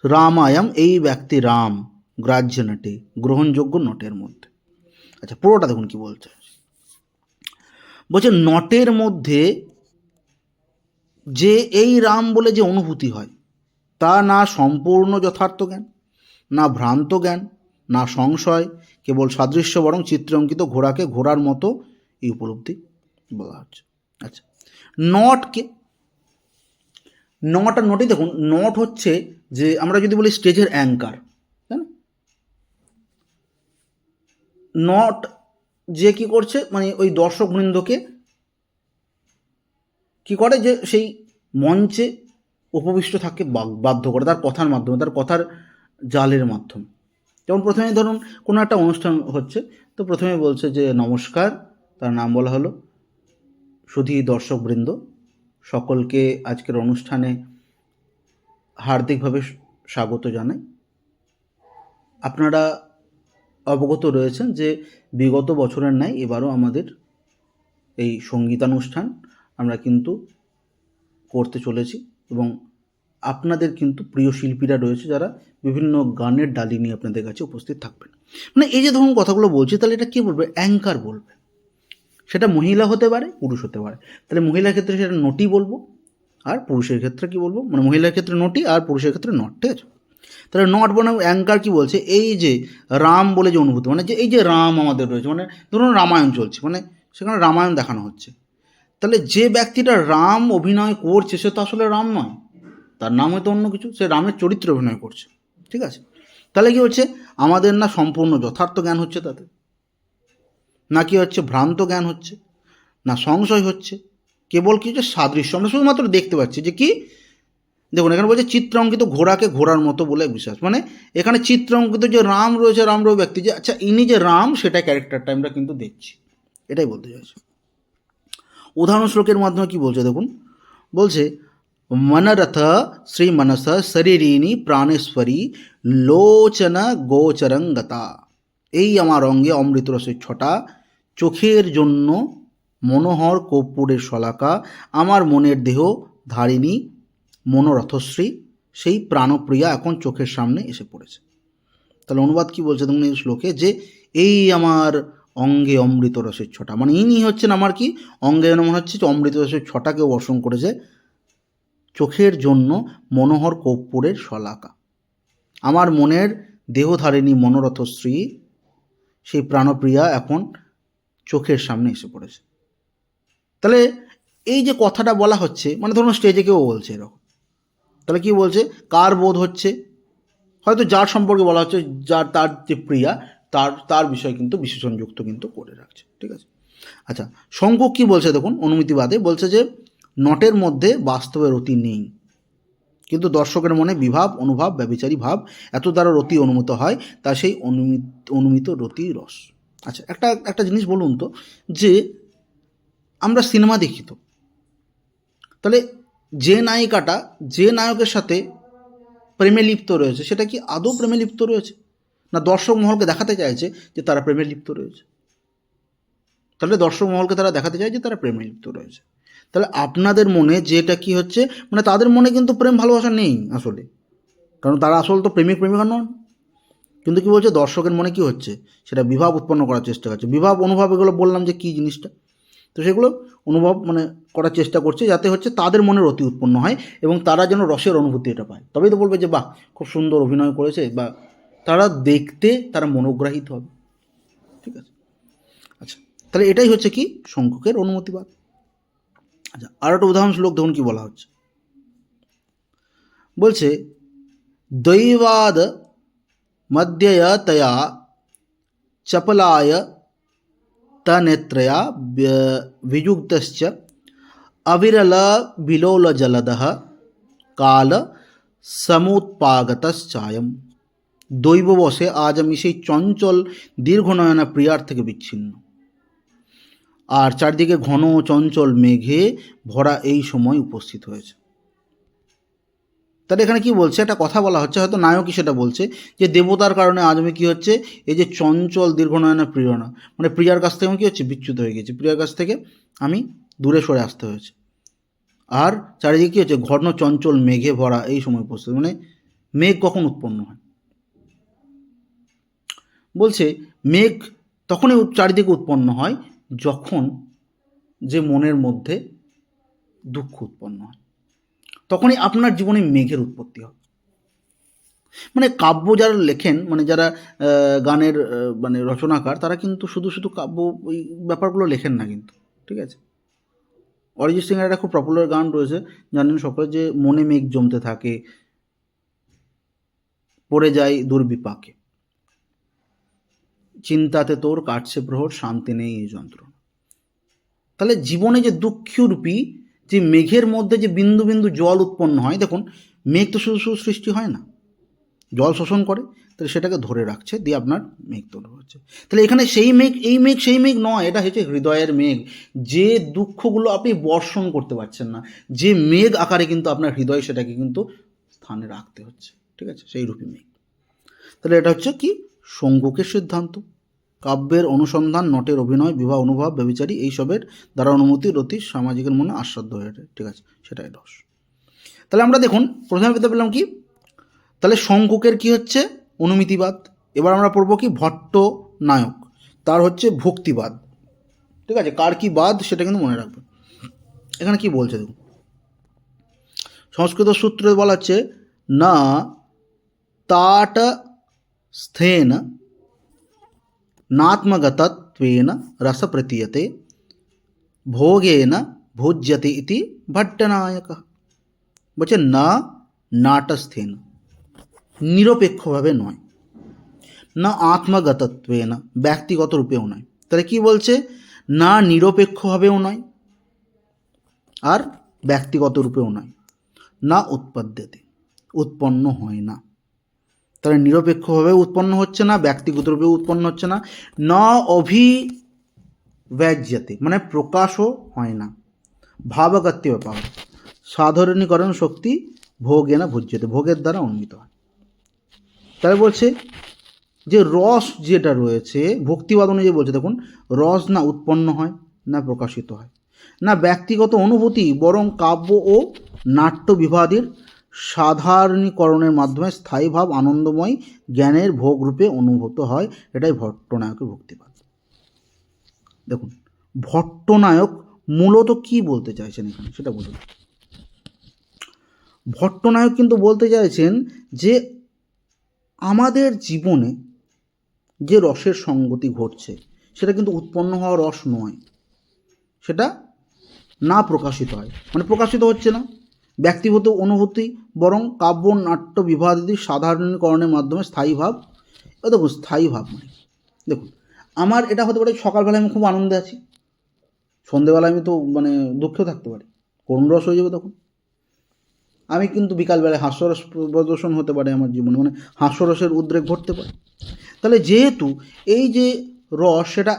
রামায়ম এই ব্যক্তি রাম, গ্রাহ্য নটে গ্রহণযোগ্য নটের মধ্যে। আচ্ছা, পুরোটা দেখুন কি বলছে, নটের মধ্যে যে এই রাম বলে যে অনুভূতি হয়, তা না সম্পূর্ণ যথার্থ জ্ঞান, না ভ্রান্ত জ্ঞান, না সংশয়, কেবল সাদৃশ্য, বরং চিত্রে অঙ্কিত ঘোড়াকে ঘোড়ার মতো এই উপলব্ধি বলা হচ্ছে। আচ্ছা, নটকে নট আর নটই দেখুন, নট হচ্ছে যে আমরা যদি বলি স্টেজের অ্যাঙ্কার, তাই না, নট যে কি করছে, মানে ওই দর্শকবৃন্দকে কি করে, যে সেই মঞ্চে উপবিষ্ট থাকতে বাধ্য করে তার কথার মাধ্যমে, তার কথার জালের মাধ্যমে। যেমন প্রথমে ধরুন কোনো একটা অনুষ্ঠান হচ্ছে, তো প্রথমে বলছে যে নমস্কার, তার নাম বলা হলো, শুধু দর্শকবৃন্দ সকলকে আজকের অনুষ্ঠানে হার্দিকভাবে স্বাগত জানাই। আপনারা অবগত রয়েছেন যে বিগত বছরের ন্যায় এবারও আমাদের এই সঙ্গীতানুষ্ঠান আমরা কিন্তু করতে চলেছি, এবং আপনাদের কিন্তু প্রিয় শিল্পীরা রয়েছে যারা বিভিন্ন গানের ডালি নিয়ে আপনাদের কাছে উপস্থিত থাকবেন। মানে এই যে ধরুন কথাগুলো বলছি, তাহলে এটা কী বলবে? অ্যাঙ্কার বলবে। সেটা মহিলা হতে পারে, পুরুষ হতে পারে। তাহলে মহিলার ক্ষেত্রে সেটা নটি বলবো, আর পুরুষের ক্ষেত্রে কী বলবো? মানে মহিলার ক্ষেত্রে নটি আর পুরুষের ক্ষেত্রে নট। ঠিক আছে? তাহলে নট বনাম অ্যাঙ্কার কী বলছে? এই যে রাম বলে যে অনুভূতি, মানে যে এই যে রাম আমাদের রয়েছে, মানে ধরুন রামায়ণ চলছে, মানে সেখানে রামায়ণ দেখানো হচ্ছে, তাহলে যে ব্যক্তিটা রাম অভিনয় করছে সে তো আসলে রাম নয়, তার নাম হয়তো অন্য কিছু, সে রামের চরিত্রে অভিনয় করছে। ঠিক আছে? তাহলে কি হচ্ছে? আমাদের না সম্পূর্ণ যথার্থ জ্ঞান হচ্ছে তাতে, না কি হচ্ছে ভ্রান্ত জ্ঞান হচ্ছে, না সংশয় হচ্ছে, কেবল কি হচ্ছে সাদৃশ্য। আমরা শুধুমাত্র দেখতে পাচ্ছি যে কি, দেখুন এখানে বলছে চিত্রাঙ্কিত ঘোড়াকে ঘোড়ার মতো বলে বিশ্বাস, মানে এখানে চিত্রাঙ্কিত যে রাম রয়েছে, রাম রয়ে ব্যক্তি, যে আচ্ছা ইনি যে রাম, সেটা ক্যারেক্টারটা আমরা কিন্তু দেখছি, এটাই বলতে চাইছি। উদাহরণ শ্লোকের মাধ্যমে কি বলছে দেখুন, বলছে মনরথ শ্রীমনস শরীরিণী প্রাণেশ্বরী লোচন গোচরঙ্গতা। এই আমার অঙ্গে অমৃত রসের ছটা, চোখের জন্য মনোহর কর্পূরের শলাকা, আমার মনের দেহ ধারিণী মনোরথশ্রী, সেই প্রাণপ্রিয়া এখন চোখের সামনে এসে পড়েছে। তাহলে অনুবাদ কি বলছে দেখুন এই শ্লোকে, যে এই আমার অঙ্গে অমৃত রসের ছটা, মানে ইনি হচ্ছেন আমার কি অঙ্গে, মনে হচ্ছে যে অমৃত রসের ছটাকে বর্ষণ করেছে, চোখের জন্য মনোহর কর্পূরের শলাকা, আমার মনের দেহধারিণী মনোরথশ্রী, সেই প্রাণপ্রিয়া এখন চোখের সামনে এসে পড়েছে। তাহলে এই যে কথাটা বলা হচ্ছে, মানে ধরুন স্টেজে কেউ বলছে এরকম, তাহলে কি বলছে? কার বোধ হচ্ছে? হয়তো যার সম্পর্কে বলা হচ্ছে, যার তার যে প্রিয়া, তার বিষয় কিন্তু বিশেষণযুক্ত কিন্তু করে রাখছে। ঠিক আছে? আচ্ছা, শঙ্কুক কি বলছে দেখুন অনুমিতিবাদে, বলছে যে নটের মধ্যে বাস্তবের রতি নেই, কিন্তু দর্শকের মনে বিভাব, অনুভাব, ব্যভিচারী ভাব এত দ্বারা রতি অনুমিত হয়, তা সেই অনুমিত রতি রস। আচ্ছা, একটা জিনিস বলুন তো, যে আমরা সিনেমা দেখি তো, তাহলে যে নায়িকাটা যে নায়কের সাথে প্রেমে লিপ্ত রয়েছে, সেটা কি আদৌ প্রেমে লিপ্ত রয়েছে, না দর্শক মহলকে দেখাতে চাইছে যে তারা প্রেমে লিপ্ত রয়েছে? তাহলে দর্শক মহলকে তারা দেখাতে চায় যে তারা প্রেমে লিপ্ত রয়েছে। তাহলে আপনাদের মনে যেটা কি হচ্ছে, মানে তাদের মনে কিন্তু প্রেম ভালোবাসা নেই আসলে, কারণ তারা আসলে তো প্রেমিক প্রেমিকা নন। কিন্তু কি বলছে, দর্শকের মনে কি হচ্ছে, সেটা বিভাব উৎপন্ন করার চেষ্টা করছে। বিভাব, অনুভব, এগুলো বললাম যে কী জিনিসটা, তো সেগুলো অনুভব মানে করার চেষ্টা করছে, যাতে হচ্ছে তাদের মনে রতি উৎপন্ন হয় এবং তারা যেন রসের অনুভূতি এটা পায়, তবেই তো বলবে যে বাহ খুব সুন্দর অভিনয় করেছে, বা তারা দেখতে তারা মনোগ্রাহিত হবে। ঠিক আছে? আচ্ছা, তাহলে এটাই হচ্ছে কি শঙ্কুকের অনুমতিবাদ। আচ্ছা, আর একটা উদাহরণ শ্লোক দেখুন কি বলা হচ্ছে, বলছে দৈবাদ মধ্যয়তয়া চপলায় তনেত্রয়া বিযুক্তশ্চ অবিরল বিলোল জলদহ কাল সমুৎপাগতশ্চায়ম। দৈববশে আজ আমি সেই চঞ্চল দীর্ঘনয়না প্রিয়ার থেকে বিচ্ছিন্ন, আর চারদিকে ঘন চঞ্চল মেঘে ভরা এই সময় উপস্থিত হয়েছে। তাহলে এখানে কি বলছে, একটা কথা বলা হচ্ছে, হয়তো নায়কই সেটা বলছে, যে দেবতার কারণে আজ আমি কী হচ্ছে, এই যে চঞ্চল দীর্ঘনয়না প্রিয়না, মানে প্রিয়ার কাছ থেকে আমি কী হচ্ছে, বিচ্যুত হয়ে গেছি, প্রিয়ার কাছ থেকে আমি দূরে সরে আসতে হয়েছে। আর চারিদিকে কী হচ্ছে, ঘন চঞ্চল মেঘে ভরা এই সময় উপস্থিত, মানে মেঘ কখন উৎপন্ন হয়? বলছে মেঘ তখনই চারিদিকে উৎপন্ন হয় যখন যে মনের মধ্যে দুঃখ উৎপন্ন হয়, তখনই আপনার জীবনে মেঘের উৎপত্তি হয়। মানে কাব্য যারা লেখেন, মানে যারা গানের মানে রচনাকার, তারা কিন্তু শুধু শুধু কাব্য ওই ব্যাপারগুলো লেখেন না কিন্তু। ঠিক আছে? অরিজিৎ সিংয়ের একটা খুব পপুলার গান রয়েছে, জানেন সকলে, যে মনে মেঘ জমতে থাকে, পড়ে যায় দুর্বিপাকে, চিন্তাতে তোর কাটছে প্রহর, শান্তি নেই এই যন্ত্রণা। তাহলে জীবনে যে দুঃখরূপী যে মেঘের মধ্যে যে বিন্দু বিন্দু জল উৎপন্ন হয়, দেখুন মেঘ তো শুধু শুধু সৃষ্টি হয় না, জল শোষণ করে, তাহলে সেটাকে ধরে রাখছে, দিয়ে আপনার মেঘ তৈরি হচ্ছে। তাহলে এখানে সেই মেঘ, এই মেঘ সেই মেঘ নয়, এটা হচ্ছে হৃদয়ের মেঘ, যে দুঃখগুলো আপনি বর্ষণ করতে পারছেন না, যে মেঘ আকারে কিন্তু আপনার হৃদয় সেটাকে কিন্তু স্থানে রাখতে হচ্ছে। ঠিক আছে? সেই রূপী মেঘ। তাহলে এটা হচ্ছে কি শঙ্কুকের সিদ্ধান্ত, কাব্যের অনুসন্ধান, নটের অভিনয়, বিবাহ অনুভব, ব্যভিচারী এইসবের দ্বারা অনুমতি রতি সামাজিকের মনে আস্বাদ্য হয়ে ওঠে। ঠিক আছে, সেটাই রস। তাহলে আমরা দেখুন প্রথমে পেতে পেলাম কি, তাহলে শঙ্কুকের কি হচ্ছে অনুমিতিবাদ। এবার আমরা পড়বো কি ভট্ট নায়ক, তার হচ্ছে ভক্তিবাদ। ঠিক আছে, কার কি বাদ সেটা কিন্তু মনে রাখবে। এখানে কি বলছে দেখুন, সংস্কৃত সূত্রে বলা হচ্ছে না তাট স্থেন নাত্মগতত্বেন রস প্রতীয়তে ভোগেন ভোজ্যতে ইতি ভট্টনায়ক। বলছে না নাটস্থেন, নিরপেক্ষভাবে নয়, না আত্মগতত্বেন, ব্যক্তিগত রূপেও নয়। তাহলে কি বলছে, না নিরপেক্ষভাবেও নয় আর ব্যক্তিগত রূপেও নয়, না উৎপদ্যতে, উৎপন্ন হয় না। তাহলে নিরপেক্ষভাবে উৎপন্ন হচ্ছে না, ব্যক্তিগত রূপে উৎপন্ন হচ্ছে না, ন অভিব্যজ্যতে মানে প্রকাশও হয় না, ভাবগত্য ব্যাপার, সাধারণীকরণ শক্তি ভোগে না ভোজ্যতে, ভোগের দ্বারা অনুমিত হয়। তাহলে বলছে যে রস যেটা রয়েছে ভক্তিবাদ অনুযায়ী বলছে, দেখুন রস না উৎপন্ন হয় না প্রকাশিত হয়, না ব্যক্তিগত অনুভূতি, বরং কাব্য ও নাট্য বিভাদের সাধারণীকরণের মাধ্যমে স্থায়ী ভাব আনন্দময় জ্ঞানের ভোগরূপে অনুভূত হয়। এটাই ভট্টনায়কের ভক্তিবাদ। দেখুন ভট্টনায়ক মূলত কি বলতে চাইছেন এখানে সেটা বলুন। ভট্টনায়ক কিন্তু বলতে চাইছেন যে আমাদের জীবনে যে রসের সঙ্গতি ঘটছে সেটা কিন্তু উৎপন্ন হওয়া রস নয়, সেটা না প্রকাশিত হয়, মানে প্রকাশিত হচ্ছে না ব্যক্তিগত অনুভূতি, বরং কাব্য নাট্য বিভাদি সাধারণীকরণের মাধ্যমে স্থায়ী ভাব। দেখুন স্থায়ী ভাব মানে দেখুন আমার এটা হতে পারে সকালবেলায় আমি খুব আনন্দে আছি, সন্ধেবেলায় আমি তো মানে দুঃখেও থাকতে পারি, করুণ রস হয়ে যাবে তখন। আমি কিন্তু বিকালবেলায় হাস্যরস প্রদর্শন হতে পারে আমার জীবনে, মানে হাস্যরসের উদ্রেক ঘটতে পারে। তাহলে যেহেতু এই যে রস সেটা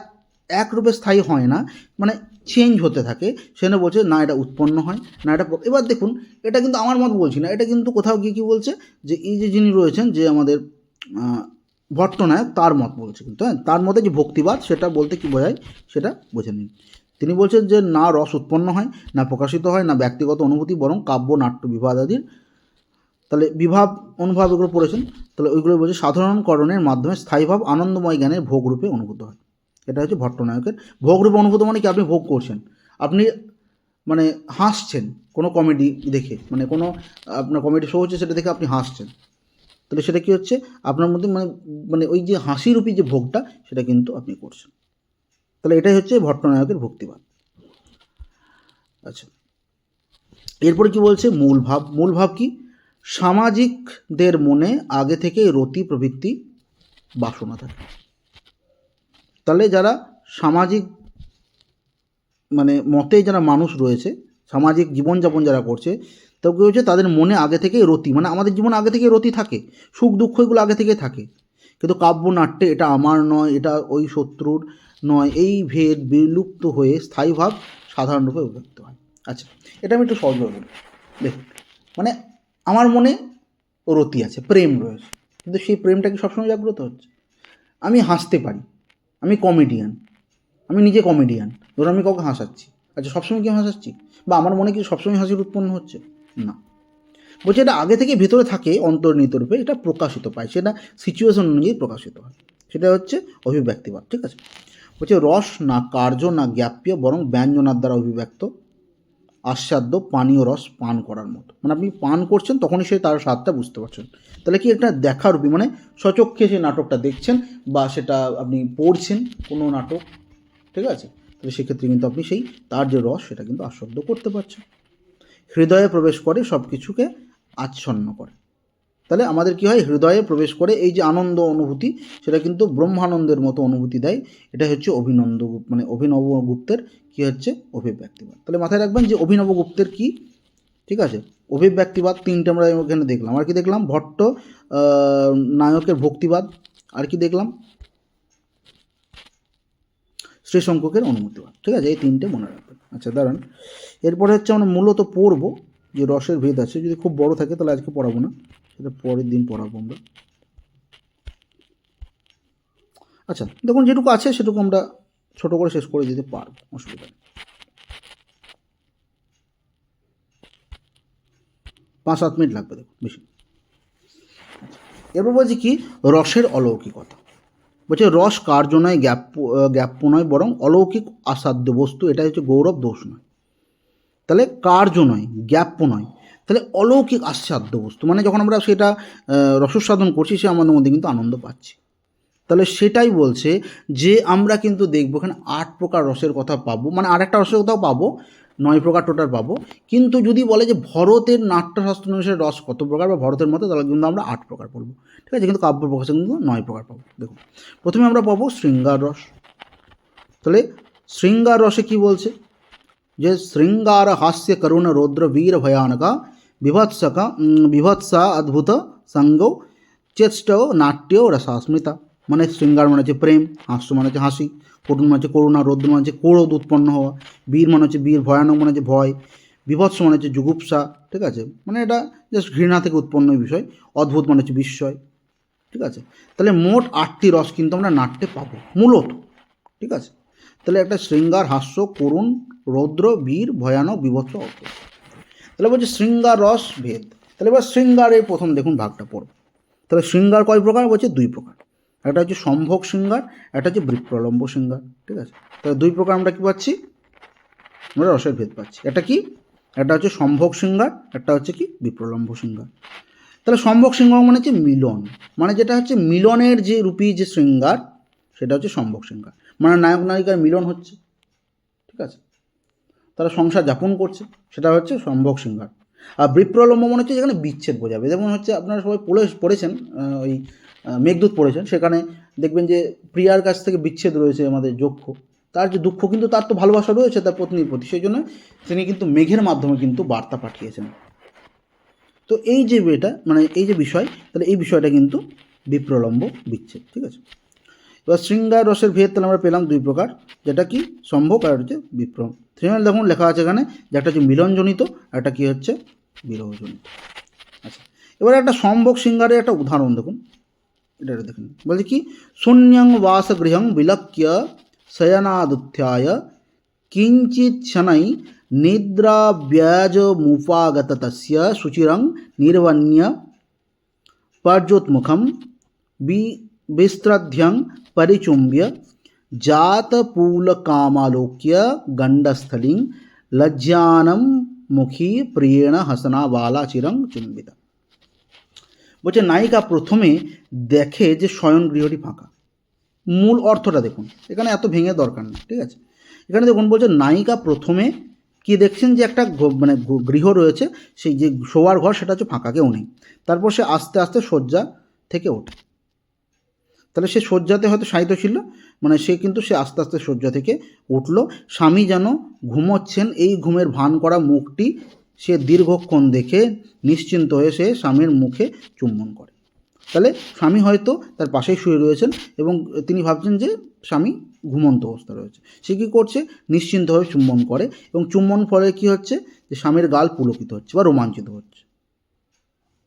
একরূপে স্থায়ী হয় না, মানে চেঞ্জ হতে থাকে, সেখানে বলছে না এটা উৎপন্ন হয় না এটা। এবার দেখুন এটা কিন্তু আমার মত বলছি না, এটা কিন্তু কোথাও গিয়ে কী বলছে যে এই যে যিনি রয়েছেন যে আমাদের ভট্টনায়ক তার মত বলছে, কিন্তু হ্যাঁ তার মতে যে ভক্তিবাদ সেটা বলতে কী বোঝায় সেটা বুঝে নিন। তিনি বলছেন যে না রস উৎপন্ন হয় না প্রকাশিত হয় না ব্যক্তিগত অনুভূতি, বরং কাব্য নাট্য বিভাদ আদির, তাহলে বিভাব অনুভব এগুলো পড়েছেন, তাহলে ওইগুলো বলছে সাধারণকরণের মাধ্যমে স্থায়ীভাব আনন্দময় জ্ঞানের ভোগরূপে অনুভূত হয়। এটা হচ্ছে ভট্টনায়কের ভোগরূপে অনুভূত, মানে কি আপনি ভোগ করছেন, আপনি মানে হাসছেন কোনো কমেডি দেখে, মানে কোনো আপনার কমেডি শো হচ্ছে সেটা দেখে আপনি হাসছেন, তাহলে সেটা কী হচ্ছে আপনার মধ্যে মানে মানে ওই যে হাসিরূপী যে ভোগটা সেটা কিন্তু আপনি করছেন। তাহলে এটাই হচ্ছে ভট্টনায়কের ভক্তিবাদ। আচ্ছা এরপরে কি বলছে মূল ভাব। মূল ভাব কি, সামাজিকদের মনে আগে থেকেই রতি প্রবৃত্তি বাসনা থাকে। তাহলে যারা সামাজিক মানে মতে যারা মানুষ রয়েছে, সামাজিক জীবনযাপন যারা করছে, তো কী হচ্ছে তাদের মনে আগে থেকেই রতি, মানে আমাদের জীবনে আগে থেকেই রতি থাকে, সুখ দুঃখ এগুলো আগে থেকেই থাকে, কিন্তু কাব্যনাট্যে এটা আমার নয় এটা ওই শত্রুর নয়, এই ভেদ বিলুপ্ত হয়ে স্থায়ী ভাব সাধারণরূপে অভিব্যক্ত হয়। আচ্ছা এটা আমি একটু সহজভাবে বলি। দেখুন মানে আমার মনে রতি আছে, প্রেম রয়েছে, কিন্তু সেই প্রেমটা কি সবসময় জাগ্রত হচ্ছে? আমি হাসতে পারি, আমি কমেডিয়ান, আমি নিজে কমেডিয়ান, ধরো আমি কাউকে হাসাচ্ছি, আচ্ছা সবসময় কি হাসাচ্ছি বা আমার মনে কি সবসময় হাসির উৎপন্ন হচ্ছে? না, বলছে এটা আগে থেকে ভেতরে থাকে অন্তর্নিহিত রূপে, এটা প্রকাশিত পায়, সেটা সিচুয়েশন অনুযায়ী প্রকাশিত হয়, সেটা হচ্ছে অভিব্যক্তিবাদ। ঠিক আছে, বলছে রস না কার্য না জ্ঞাপ্য, বরং ব্যঞ্জনার দ্বারা অভিব্যক্ত, আস্বাদ্য পানীয় রস পান করার মতো, মানে আপনি পান করছেন তখনই সে তার স্বাদটা বুঝতে পারছেন। তাহলে কি একটা দেখার রূপী, মানে সচক্ষে সেই নাটকটা দেখছেন বা সেটা আপনি পড়ছেন কোনো নাটক, ঠিক আছে, তাহলে সেক্ষেত্রে কিন্তু আপনি সেই তার যে রস সেটা কিন্তু আস্বাদ্য করতে পারছেন। হৃদয়ে প্রবেশ করে সব কিছুকে আচ্ছন্ন করে। তাহলে আমাদের কি হয়, হৃদয়ে প্রবেশ করে এই যে আনন্দ অনুভূতি সেটা কিন্তু ব্রহ্মানন্দের মতো অনুভূতি দেয়। এটা হচ্ছে মানে অভিনব গুপ্তের কি হচ্ছে অভিব্যক্তিবাদ। তাহলে মাথায় রাখবেন যে অভিনব গুপ্তের কি, ঠিক আছে, অভিব্যক্তিবাদ তিনটে আমরা এখানে দেখলাম। আর কি দেখলাম, ভট্ট নায়কের ভক্তিবাদ, আর কি দেখলাম শ্রীশঙ্করের অনুমতিবাদ। ঠিক আছে, এই তিনটে মনে রাখবেন। আচ্ছা দাঁড়ান, এরপরে হচ্ছে আমরা মূলত পড়বো যে রসের ভেদ আছে, যদি খুব বড় থাকে তাহলে আজকে পড়াবো না, সেটা পরের দিন পড়াবো আমরা। আচ্ছা দেখুন, যেটুকু আছে সেটুকু আমরা ছোট করে শেষ করে দিতে পারবো, অসুবিধা নেই। 5-7 মিনিট লাগবে, দেখুন বেশি। এরপর বলছি কি, রসের অলৌকিকতা। বলছে রস কার্য নয়, জ্ঞাপ্য নয়, বরং অলৌকিক অসাধ্য বস্তু, এটা হচ্ছে গৌরব, দোষ নয়। তাহলে কার্য নয়, জ্ঞাপ্য নয়, তাহলে অলৌকিক আস্বাদ্য বস্তু, মানে যখন আমরা সেটা রসসাধন করছি, সে আমাদের মধ্যে কিন্তু আনন্দ পাচ্ছি। তাহলে সেটাই বলছে যে আমরা কিন্তু দেখবো এখানে 8 প্রকার রসের কথা পাবো, মানে আর একটা রসের কথাও পাবো, 9 প্রকার টোটাল পাবো। কিন্তু যদি বলে যে ভরতের নাট্যশাস্ত্র অনুসারে রস কত প্রকার বা ভরতের মতো, তাহলে কিন্তু আমরা 8 প্রকার বলবো, ঠিক আছে। কিন্তু কাব্য প্রকাশে কিন্তু 9 প্রকার পাবো। দেখুন প্রথমে আমরা পাবো শৃঙ্গার রস। তাহলে শৃঙ্গার রসে কি বলছে, যে শৃঙ্গার হাস্য করুণ রৌদ্র বীর ভয়ানকা বিভৎসা অদ্ভুত সঙ্গ চেষ্ট নাট্য রসাস্মিতা। মানে শৃঙ্গার মানে হচ্ছে প্রেম, হাস্য মানে হচ্ছে হাসি, করুণ মানে হচ্ছে করুণা, রৌদ্র মানে হচ্ছে ক্রোধ উৎপন্ন হওয়া, বীর মানে হচ্ছে বীর, ভয়ানক মানে হচ্ছে ভয়, বিভৎস মানে হচ্ছে জুগুপ্সা, ঠিক আছে, মানে এটা জাস্ট ঘৃণা থেকে উৎপন্ন বিষয়, অদ্ভুত মানে হচ্ছে বিস্ময়, ঠিক আছে। তাহলে মোট 8টি রস কিন্তু আমরা নাট্যে পাবো মূলত, ঠিক আছে। তাহলে একটা শৃঙ্গার, হাস্য, করুণ, রৌদ্র, বীর, ভয়ানক, বিভৎস, অদ্ভুত। তাহলে বলছে শৃঙ্গার রস ভেদ। তাহলে এবার শৃঙ্গারের প্রথম দেখুন ভাগটা পড়ব। তাহলে শৃঙ্গার কয় প্রকার, বলছে 2 প্রকার। একটা হচ্ছে সম্ভোগ শৃঙ্গার, একটা হচ্ছে বৃপ্রলম্ব শৃঙ্গার, ঠিক আছে। তাহলে 2 প্রকার আমরা কী পাচ্ছি, আমরা রসের ভেদ পাচ্ছি। একটা কি, একটা হচ্ছে সম্ভোগ শৃঙ্গার, একটা হচ্ছে কি বিপ্রলম্ব শৃঙ্গার। তাহলে সম্ভোগ শৃঙ্গার মানে হচ্ছে মিলন, মানে যেটা হচ্ছে মিলনের যে রূপী যে শৃঙ্গার, সেটা হচ্ছে সম্ভোগ শৃঙ্গার, মানে নায়ক নায়িকার মিলন হচ্ছে, ঠিক আছে, তারা সংসার যাপন করছে, সেটা হচ্ছে সম্ভোগ শৃঙ্গার। আর বিপ্রলম্ব মনে হচ্ছে যেখানে বিচ্ছেদ বোঝাবে। যেমন হচ্ছে আপনারা সবাই পড়েছেন, ওই মেঘদূত পড়েছেন, সেখানে দেখবেন যে প্রিয়ার কাছ থেকে বিচ্ছেদ রয়েছে আমাদের যক্ষ, তার যে দুঃখ, কিন্তু তার তো ভালোবাসা রয়েছে তার পত্নীর প্রতি, সেই জন্য তিনি কিন্তু মেঘের মাধ্যমে কিন্তু বার্তা পাঠিয়েছেন। তো এই যে এটা মানে এই যে বিষয়, তাহলে এই বিষয়টা কিন্তু বিপ্রলম্ব বিচ্ছেদ, ঠিক আছে। এবার শৃঙ্গার রসের ভেদ তাহলে আমরা পেলাম 2 প্রকার, যেটা কি সম্ভোগ আর হচ্ছে বিপ্রম। দেখুন লেখা আছে এখানে যে একটা হচ্ছে মিলনজনিত, আর একটা কী হচ্ছে বিরহজনিত। আচ্ছা এবার একটা সম্ভোগ শৃঙ্গারের একটা উদাহরণ দেখুন, এটা দেখুন বলছে কি, শূন্যং বাসগৃহং বিলক্ষ্য শয়নাদুত্থায় কিঞ্চিৎ শनै নিদ্রাব্যাজমুপাগত তস্য শুচিরং নির্বণ্য পর্যোৎমুখম বিস্ত্রধ্যং परिचुम्ब्य जातपूलकामालोक्य गण्डस्थलीं लज्जानं मुखी प्रियेण हसना बाला चिरं चुम्बिता। বলছে নায়িকা প্রথমে দেখে যে শয়ন গৃহটি ফাঁকা। মূল অর্থটা দেখুন, এখানে এত ভেঙে দরকার নেই, ঠিক আছে। এখানে দেখুন বলছে নায়িকা প্রথমে কি দেখছেন, যে একটা মানে গৃহ রয়েছে, সেই যে শোয়ার ঘর সেটা হচ্ছে ফাঁকা, কেউ নেই। তারপর সে আস্তে আস্তে শয্যা থেকে ওঠে। তাহলে সে শয্যাতে হয়তো শায়িত ছিল, মানে সে কিন্তু সে আস্তে আস্তে শয্যা থেকে উঠল। স্বামী যেন ঘুমোচ্ছেন এই ঘুমের ভান করা মুখটি সে দীর্ঘক্ষণ দেখে নিশ্চিন্ত হয়ে সে স্বামীর মুখে চুম্বন করে। তাহলে স্বামী হয়তো তার পাশেই শুয়ে রয়েছেন এবং তিনি ভাবছেন যে স্বামী ঘুমন্ত অবস্থা রয়েছে। সে কী করছে, নিশ্চিন্তভাবে চুম্বন করে, এবং চুম্বন ফলে কী হচ্ছে, যে স্বামীর গাল পুলকিত হচ্ছে বা রোমাঞ্চিত হচ্ছে,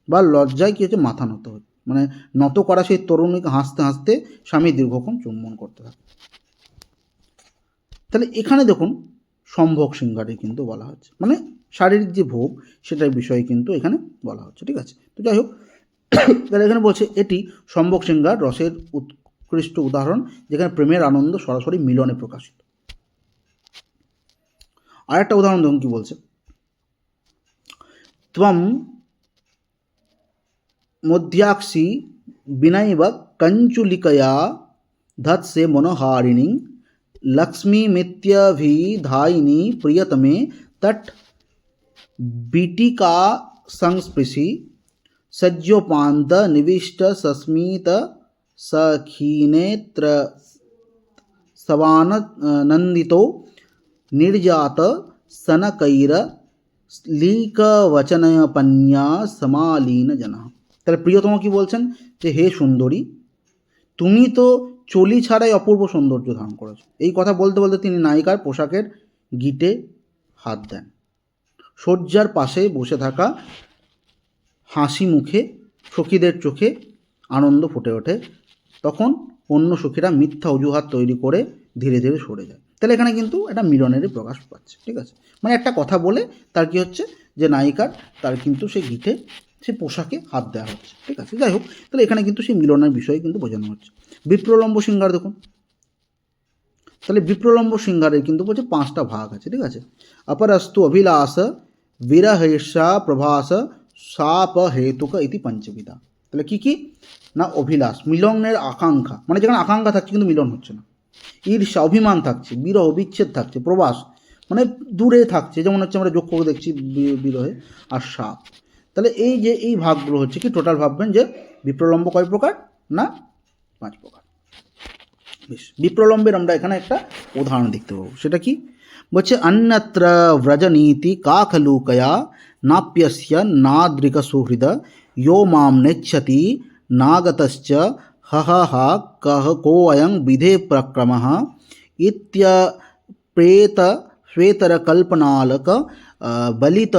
বা লজ্জায় কী হচ্ছে, মাথা নত হচ্ছে, মানে নত করা সেই তরুণীকে হাসতে হাসতে স্বামী দীর্ঘক্ষণ চুম্বন করতে থাকে। তাহলে এখানে দেখুন সম্ভোগ শৃঙ্গারে কিন্তু বলা হচ্ছে, মানে শারীরিক যে ভোগ সেটার বিষয়ে কিন্তু এখানে বলা হচ্ছে, ঠিক আছে। তো যাই হোক, তাহলে এখানে বলছে এটি সম্ভোগ শৃঙ্গার রসের উৎকৃষ্ট উদাহরণ, যেখানে প্রেমের আনন্দ সরাসরি মিলনে প্রকাশিত। আর একটা উদাহরণ দেখুন কি বলছে, ত্বম মধ্যাক্ষী বিনৈব কঞ্চুলিকয়া ধৎসে মনোহারিণী লক্ষ্মীমিত্যভিধায়িনী প্রিয়তমে তট बीटिका संस्पृशि सज्जोपान्त निविष्ट सस्मित सखीनेत्र सवानंदितो निर्जात सनकैर लीकवचनपन्या समालीन जना। তাহলে প্রিয়তম কি বলছেন, যে হে সুন্দরী, তুমি তো চলি ছাড়াই অপূর্ব সৌন্দর্য ধারণ করেছো। এই কথা বলতে বলতে তিনি নায়িকার পোশাকের গিটে হাত দেন। শয্যার পাশে বসে থাকা হাসি মুখে সখীদের চোখে আনন্দ ফুটে ওঠে। তখন অন্য সখীরা মিথ্যা অজুহাত তৈরি করে ধীরে ধীরে সরে যায়। তাহলে এখানে কিন্তু একটা মিলনেরই প্রকাশ পাচ্ছে, ঠিক আছে। মানে একটা কথা বলে তার কি হচ্ছে যে নায়িকার তার কিন্তু সেই গিটে সে পোশাকে হাত দেওয়া হচ্ছে, ঠিক আছে। যাই হোক, তাহলে এখানে কিন্তু সেই মিলনের বিষয় কিন্তু বোঝানো হচ্ছে। বিপ্রলম্ব শৃঙ্গার দেখুন, তাহলে বিপ্রলম্ব শৃঙ্গারের কিন্তু বলছে 5টা ভাগ আছে, ঠিক আছে। অপরস্তু অভিলাষ বিরহেষা প্রভাস সাপ হেতুক ইতি পঞ্চবিধা। তাহলে কি কি না, অভিলাষ মিলনের আকাঙ্ক্ষা, মানে যেখানে আকাঙ্ক্ষা থাকছে কিন্তু মিলন হচ্ছে না। ঈর্ষা অভিমান থাকছে, বিরহ বিচ্ছেদ থাকছে, প্রবাস মানে দূরে থাকছে, যেমন হচ্ছে আমরা যোগ করে দেখছি বিরহে, আর সাপ। তাহলে এই যে এই ভাগগুলো হচ্ছে কি টোটাল ভাববেন যে বিপ্রলম্ব কয় প্রকার না 5 প্রকার। বেশ, বিপ্রলম্বের আমরা এখানে একটা উদাহরণ দেখতে পাবো, সেটা কি বলছে অন্যত্র ব্রজনীতি কাখলুকয়া নাপ্যস্য নাদৃক সুহৃদ यो मां नेच्छति नागतश्च हह हा कह कोऽयं विधे प्रक्रमः इत्यप्रेत श्वेतरकल्पनालक बलित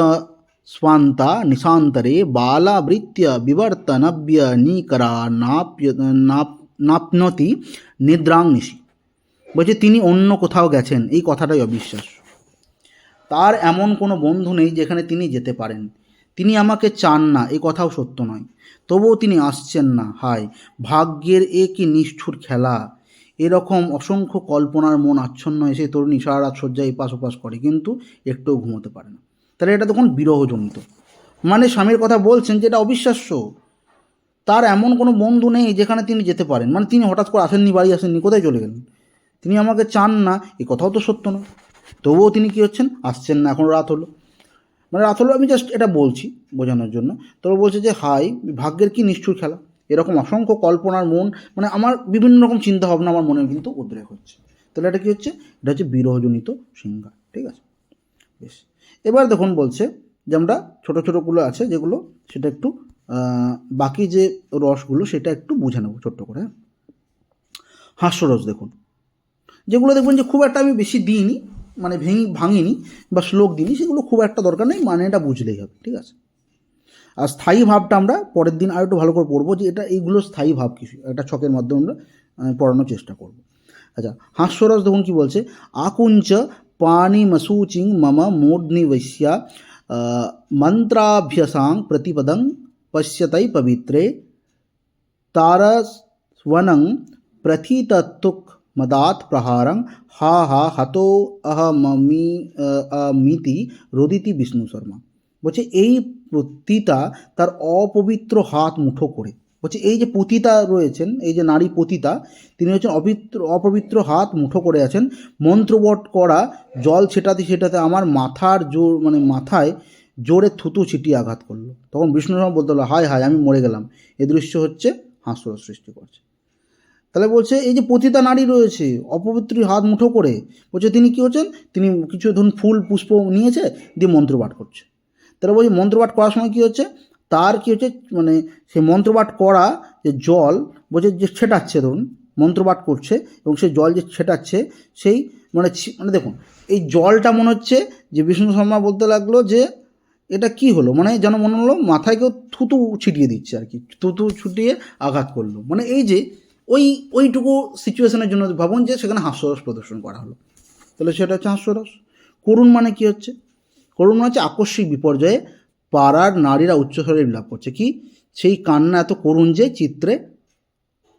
स्वान्ता निशान्तरे बालावृत्य विवर्तनव्य निकरा नाप्नोति निद्रां निशि। বলছে তিনি অন্য কোথাও গেছেন, এই কথাটাই অবিশ্বাস্য। তার এমন কোনো বন্ধু নেই যেখানে তিনি যেতে পারেন। তিনি আমাকে চান না, এ কথাও সত্য নয়, তবুও তিনি আসছেন না। হায় ভাগ্যের এ কি নিষ্ঠুর খেলা! এরকম অসংখ্য কল্পনার মন আচ্ছন্ন এসে তরুণী সারা রাত শয্যায় এপাশ ওপাশ করে, কিন্তু একটুও ঘুমোতে পারে না। তাহলে এটা তখন বিরহজনিত, মানে স্বামীর কথা বলছেন যে এটা অবিশ্বাস্য। তার এমন কোনো বন্ধু নেই যেখানে তিনি যেতে পারেন, মানে তিনি হঠাৎ করে আসেননি, বাড়ি আসেননি, কোথায় চলে গেলেন? তিনি আমাকে চান না, এ কথাও তো সত্য নয়, তবুও তিনি কী হচ্ছেন, আসছেন না। এখন রাত হলো, মানে রাত হলো, আমি জাস্ট এটা বলছি বোঝানোর জন্য। তবে বলছে যে হাই ভাগ্যের কি নিষ্ঠুর খেলা, এরকম অসংখ্য কল্পনার মন, মানে আমার বিভিন্ন রকম চিন্তা ভাবনা আমার মনে কিন্তু উদ্রেক হচ্ছে। তাহলে এটা কী হচ্ছে, এটা হচ্ছে বিরহজনিত শৃঙ্গার, ঠিক আছে। বেশ, এবার দেখুন বলছে যে আমরা ছোটো ছোটোগুলো আছে যেগুলো, সেটা একটু বাকি যে রসগুলো সেটা একটু বুঝে নেব ছোট্ট করে। হাস্যরস দেখুন, যেগুলো দেখবেন যে খুব একটা আমি বেশি দিইনি, মানে ভাঙিনি বা শ্লোক দিইনি, সেগুলো খুব একটা দরকার নেই, মানে এটা বুঝলেই হবে, ঠিক আছে। আর স্থায়ী ভাবটা আমরা পরের দিন আর একটু ভালো করে পড়বো, যে এটা এইগুলো স্থায়ী ভাব কিছু একটা ছকের মাধ্যমে আমরা পড়ানোর চেষ্টা করব। আচ্ছা, হাস্যরস দেখুন কি বলছে, আকুঞ্চ পানি মসুচিং মম মোডনি বৈশ্য়া মন্ত্রাভ্যসাং প্রতিপদং পশ্যতৈ পবিত্রে तारस्वनं प्रथिततुक मदात प्रहारं हा हा हतो अहममिति রোদিতি বিষ্ণু শর্মা। বলছে এই পতিতা তার অপবিত্র হাত মুঠো করে, বলছে এই যে পতিতা রয়েছেন, এই যে নারী পতিতা, তিনি হচ্ছেন অপবিত্র হাত মুঠো করে আছেন, মন্ত্রবট করা জল ছেটাতে ছেটাতে আমার মাথার জোর, মানে মাথায় জোরে থুতু ছিটিয়ে আঘাত করলো। তখন বিষ্ণু শর্মা বলতে হলো হায় হায় আমি মরে গেলাম। এ দৃশ্য হচ্ছে হাস্যরস সৃষ্টি করছে। তাহলে বলছে এই যে পতিতা নারী রয়েছে অপবিত্র হাত মুঠো করে, বলছে তিনি কী হচ্ছেন, তিনি কিছু ধরুন ফুল পুষ্প নিয়েছে, দিয়ে মন্ত্রপাঠ করছে। তাহলে বলছে মন্ত্রপাঠ করার সময় কী হচ্ছে, তার কী হচ্ছে, মানে সেই মন্ত্রপাঠ করা যে জল, বলছে যে ছেটাচ্ছে, ধরুন মন্ত্রপাঠ করছে এবং সেই জল যে ছেটাচ্ছে সেই মানে মানে দেখুন এই জলটা মনে হচ্ছে যে বিষ্ণু শর্মা বলতে লাগলো যে এটা কি হলো, মানে যেন মনে হলো মাথায় কেউ থুতু ছিটিয়ে দিচ্ছে আর কি, থুতু ছুটিয়ে আঘাত করলো। মানে এই যে ওইটুকু সিচুয়েশনের জন্য ভাবুন যে সেখানে হাস্যরস প্রদর্শন করা হলো, তাহলে সেটা হচ্ছে হাস্যরস। করুণ মানে কি হচ্ছে, করুণ হচ্ছে আকস্মিক বিপর্যয়ে পাড়ার নারীরা উচ্চস্বরে বিলাপ করছে, কি সেই কান্না এত করুণ যে চিত্রে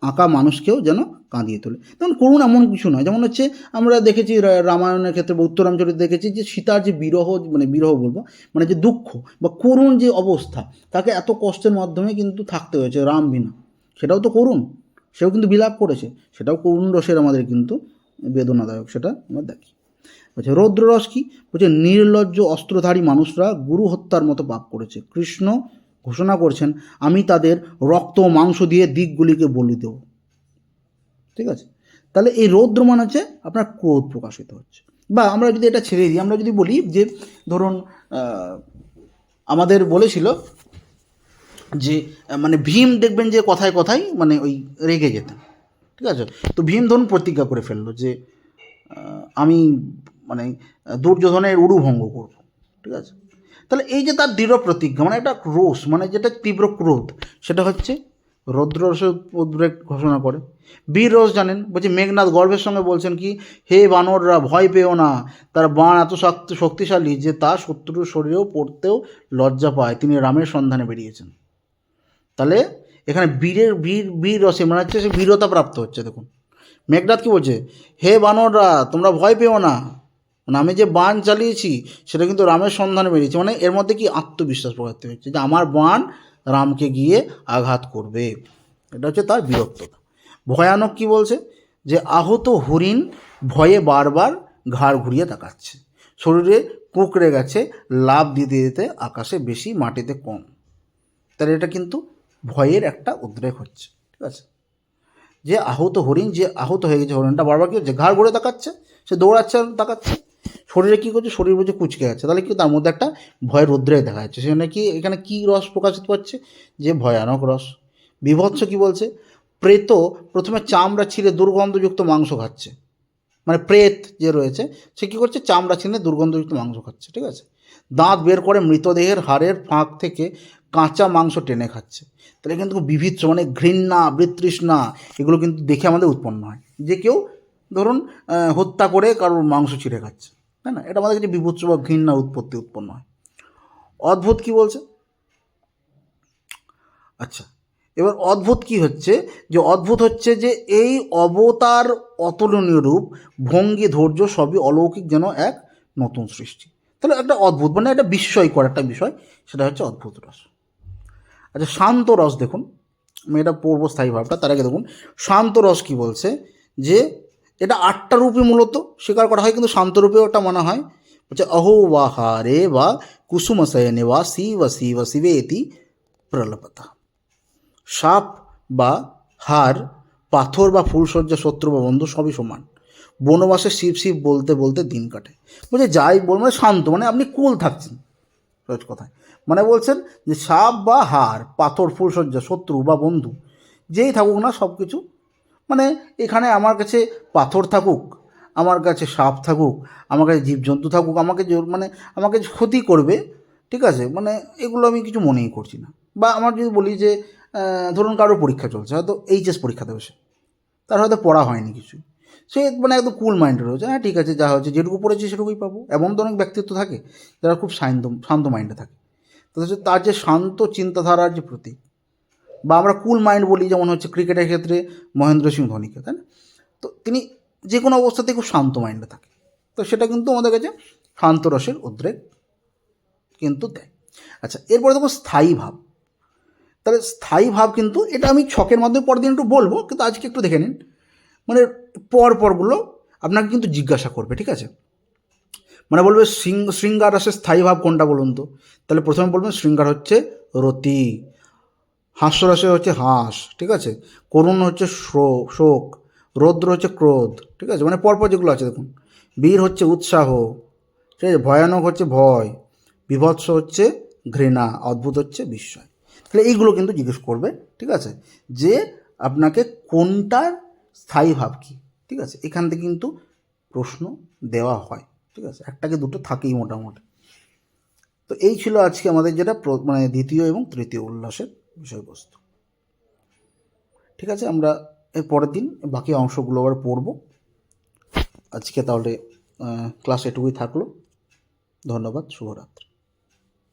আঁকা মানুষকেও যেন কাঁদিয়ে তোলে। যেমন করুণ এমন কিছু নয়, যেমন হচ্ছে আমরা দেখেছি রামায়ণের ক্ষেত্রে বা উত্তরাঞ্চলে দেখেছি যে সীতার যে বিরহ, মানে বিরহ বলবো মানে যে দুঃখ বা করুণ যে অবস্থা, তাকে এত কষ্টের মাধ্যমে কিন্তু থাকতে হয়েছে রাম বিনা, সেটাও তো করুণ, সেও কিন্তু বিলাপ করেছে, সেটাও করুণ রসের আমাদের কিন্তু বেদনাদায়ক, সেটা আমরা দেখি। বলছে রৌদ্ররস কি, বলছে নির্লজ্জ অস্ত্রধারী মানুষরা গুরু হত্যার মতো পাপ করেছে। কৃষ্ণ ঘোষণা করছেন আমি তাদের রক্ত মাংস দিয়ে দিকগুলিকে বলি দেব, ঠিক আছে। তাহলে এই রৌদ্র মানে হচ্ছে আপনার ক্রোধ প্রকাশিত হচ্ছে। বা আমরা যদি এটা ছেড়ে দিই, আমরা যদি বলি যে ধরুন আমাদের বলেছিল যে মানে ভীম দেখবেন যে কথায় কথায় মানে ওই রেগে যেতেন, ঠিক আছে। তো ভীম ধরুন প্রতিজ্ঞা করে ফেললো যে আমি মানে দুর্যোধনের উরু ভঙ্গ করব, ঠিক আছে। তাহলে এই যে তার দৃঢ় প্রতিজ্ঞা, মানে একটা রোষ, মানে যেটা তীব্র ক্রোধ, সেটা হচ্ছে রৌদ্ররসের উদ্রেক ঘোষণা করে। বীর রস জানেন, বলছে মেঘনাদ গর্বের সঙ্গে বলছেন কি, হে বানররা ভয় পেও না, তার বাণ এত শক্তিশালী যে তা শত্রুর শরীরেও পড়তেও লজ্জা পায়, তিনি রামের সন্ধানে বেরিয়েছেন। তাহলে এখানে বীর রসে মানে হচ্ছে সে বীরতা প্রাপ্ত হচ্ছে। দেখুন মেঘনাদ কি বলছে, হে বানররা তোমরা ভয় পেও না, মানে আমি যে বাণ চালিয়েছি সেটা কিন্তু রামের সন্ধানে বেরিয়েছে, মানে এর মধ্যে কি আত্মবিশ্বাস প্রকাশ হচ্ছে যে আমার বাণ রামকে গিয়ে আঘাত করবে, এটা হচ্ছে তার বীরত্বতা। ভয়ানক কি বলছে, যে আহত হরিণ ভয়ে বারবার ঘাড় ঘুরিয়ে তাকাচ্ছে, শরীরে কুঁকড়ে গেছে, লাফ দিতে দিতে আকাশে বেশি মাটিতে কম। তাহলে এটা কিন্তু ভয়ের একটা উদ্রেক হচ্ছে, ঠিক আছে। যে আহত হরিণ, যে আহত হয়ে গেছে হরিণটা, বারবার কী হচ্ছে, ঘাড় ঘুরে তাকাচ্ছে, সে দৌড়াচ্ছে আর তাকাচ্ছে, শরীরে কী করছে, শরীর বুঝে কুচকে যাচ্ছে, তাহলে কি তার মধ্যে একটা ভয়ের উদ্রেক দেখা যাচ্ছে। সেখানে কি এখানে কী রস প্রকাশিত পাচ্ছে, যে ভয়ানক রস। বীভৎস কি বলছে, প্রেত প্রথমে চামড়া ছিঁড়ে দুর্গন্ধযুক্ত মাংস খাচ্ছে, মানে প্রেত যে রয়েছে সে কী করছে, চামড়া ছিঁড়ে দুর্গন্ধযুক্ত মাংস খাচ্ছে, ঠিক আছে। দাঁত বের করে মৃতদেহের হাড়ের ফাঁক থেকে কাঁচা মাংস টেনে খাচ্ছে। তাহলে কিন্তু বিভৎস, মানে ঘৃণা বিতৃষ্ণা এগুলো কিন্তু দেখে আমাদের উৎপন্ন হয়, যে কেউ ধরুন হত্যা করে কারোর মাংস ছিঁড়ে খাচ্ছে, তাই না, এটা আমাদের কাছে বিভৎস বা ঘৃণা উৎপন্ন হয়। অদ্ভুত কি বলছে, আচ্ছা এবার অদ্ভুত কি হচ্ছে, যে অদ্ভুত হচ্ছে যে এই অবতার অতুলনীয় রূপ, ভঙ্গি, ধৈর্য সবই অলৌকিক, যেন এক নতুন সৃষ্টি। তাহলে একটা অদ্ভুত, মানে একটা বিস্ময়কর একটা বিষয়, সেটা হচ্ছে অদ্ভুত রস। আচ্ছা শান্ত রস দেখুন, আমি এটা পড়বো স্থায়ী ভাবটা, তার আগে দেখুন শান্ত রস কী বলছে, যে এটা 8টা রূপে মূলত স্বীকার করা হয়, কিন্তু শান্ত রূপেও একটা মানা হয়। বলছে অহো বা হারে বা কুসুম শয়নে বা শিব শিব শিবেতি প্রলপতা। সাপ বা হার, পাথর বা ফুলশয্যা, শত্রু বা বন্ধু সবই সমান, বনবাসে শিব শিব বলতে বলতে দিন কাটে। বলছে যাই বল, মানে শান্ত, মানে আপনি কুল থাকছেন রোজ কথায়, মানে বলছেন যে সাপ বা হার, পাথর, ফুলশয্যা, শত্রু বা বন্ধু যেই থাকুক না সব কিছু, মানে এখানে আমার কাছে পাথর থাকুক, আমার কাছে সাপ থাকুক, আমার কাছে জীবজন্তু থাকুক, আমাকে মানে আমাকে ক্ষতি করবে, ঠিক আছে, মানে এগুলো আমি কিছু মনেই করছি না। বা আমার যদি বলি যে ধরুন কারোর পরীক্ষা চলছে, হয়তো এইচএস পরীক্ষা দেবে সে, তার হয়তো পড়া হয়নি কিছুই, সে মানে একদম কুল মাইন্ডেড রয়েছে, হ্যাঁ ঠিক আছে যা হচ্ছে যেটুকু পড়েছি সেটুকুই পাবো। এমন তো অনেক ব্যক্তিত্ব থাকে যারা খুব শান্ত মাইন্ডে থাকে, তো হচ্ছে তার যে শান্ত চিন্তাধারার যে প্রতীক, বা আমরা কুল মাইন্ড বলি, যেমন হচ্ছে ক্রিকেটের ক্ষেত্রে মহেন্দ্র সিং ধোনিকে, তাই না, তো তিনি যে কোনো অবস্থাতেই খুব শান্ত মাইন্ডে থাকে, তো সেটা কিন্তু আমাদের কাছে শান্ত রসের উদ্রেক কিন্তু দেয়। আচ্ছা এরপরে দেখো স্থায়ী ভাব। তাহলে স্থায়ী ভাব কিন্তু এটা আমি ছকের মাধ্যমে পরের দিন একটু বলবো, কিন্তু আজকে একটু দেখে নিন, মানে পরগুলো আপনাকে কিন্তু জিজ্ঞাসা করবে, ঠিক আছে। মানে বলবে শৃঙ্গার রসের স্থায়ী ভাব কোনটা বলুন তো, তাহলে প্রথমে বলবেন শৃঙ্গার হচ্ছে রতি, হাস্যরসে হচ্ছে হাস, ঠিক আছে, করুণ হচ্ছে শোক, রৌদ্র হচ্ছে ক্রোধ, ঠিক আছে, মানে পরপর যেগুলো আছে দেখুন, বীর হচ্ছে উৎসাহ, ঠিক আছে, ভয়ানক হচ্ছে ভয়, বিভৎস হচ্ছে ঘৃণা, অদ্ভুত হচ্ছে বিস্ময়। তাহলে এইগুলো কিন্তু জিজ্ঞেস করবে, ঠিক আছে, যে আপনাকে কোনটার স্থায়ী ভাব কী, ঠিক আছে, এখান থেকে কিন্তু প্রশ্ন দেওয়া হয়, ঠিক আছে, একটাকে দুটো থাকেই মোটামুটি। তো এই ছিল আজকে আমাদের যেটা মানে দ্বিতীয় এবং তৃতীয় উল্লাসের বিষয়বস্তু, ঠিক আছে। আমরা এর পরের দিন বাকি অংশগুলো আবার পড়ব। আজকে তাহলে ক্লাস এটুকুই থাকলো। ধন্যবাদ, শুভরাত্রি।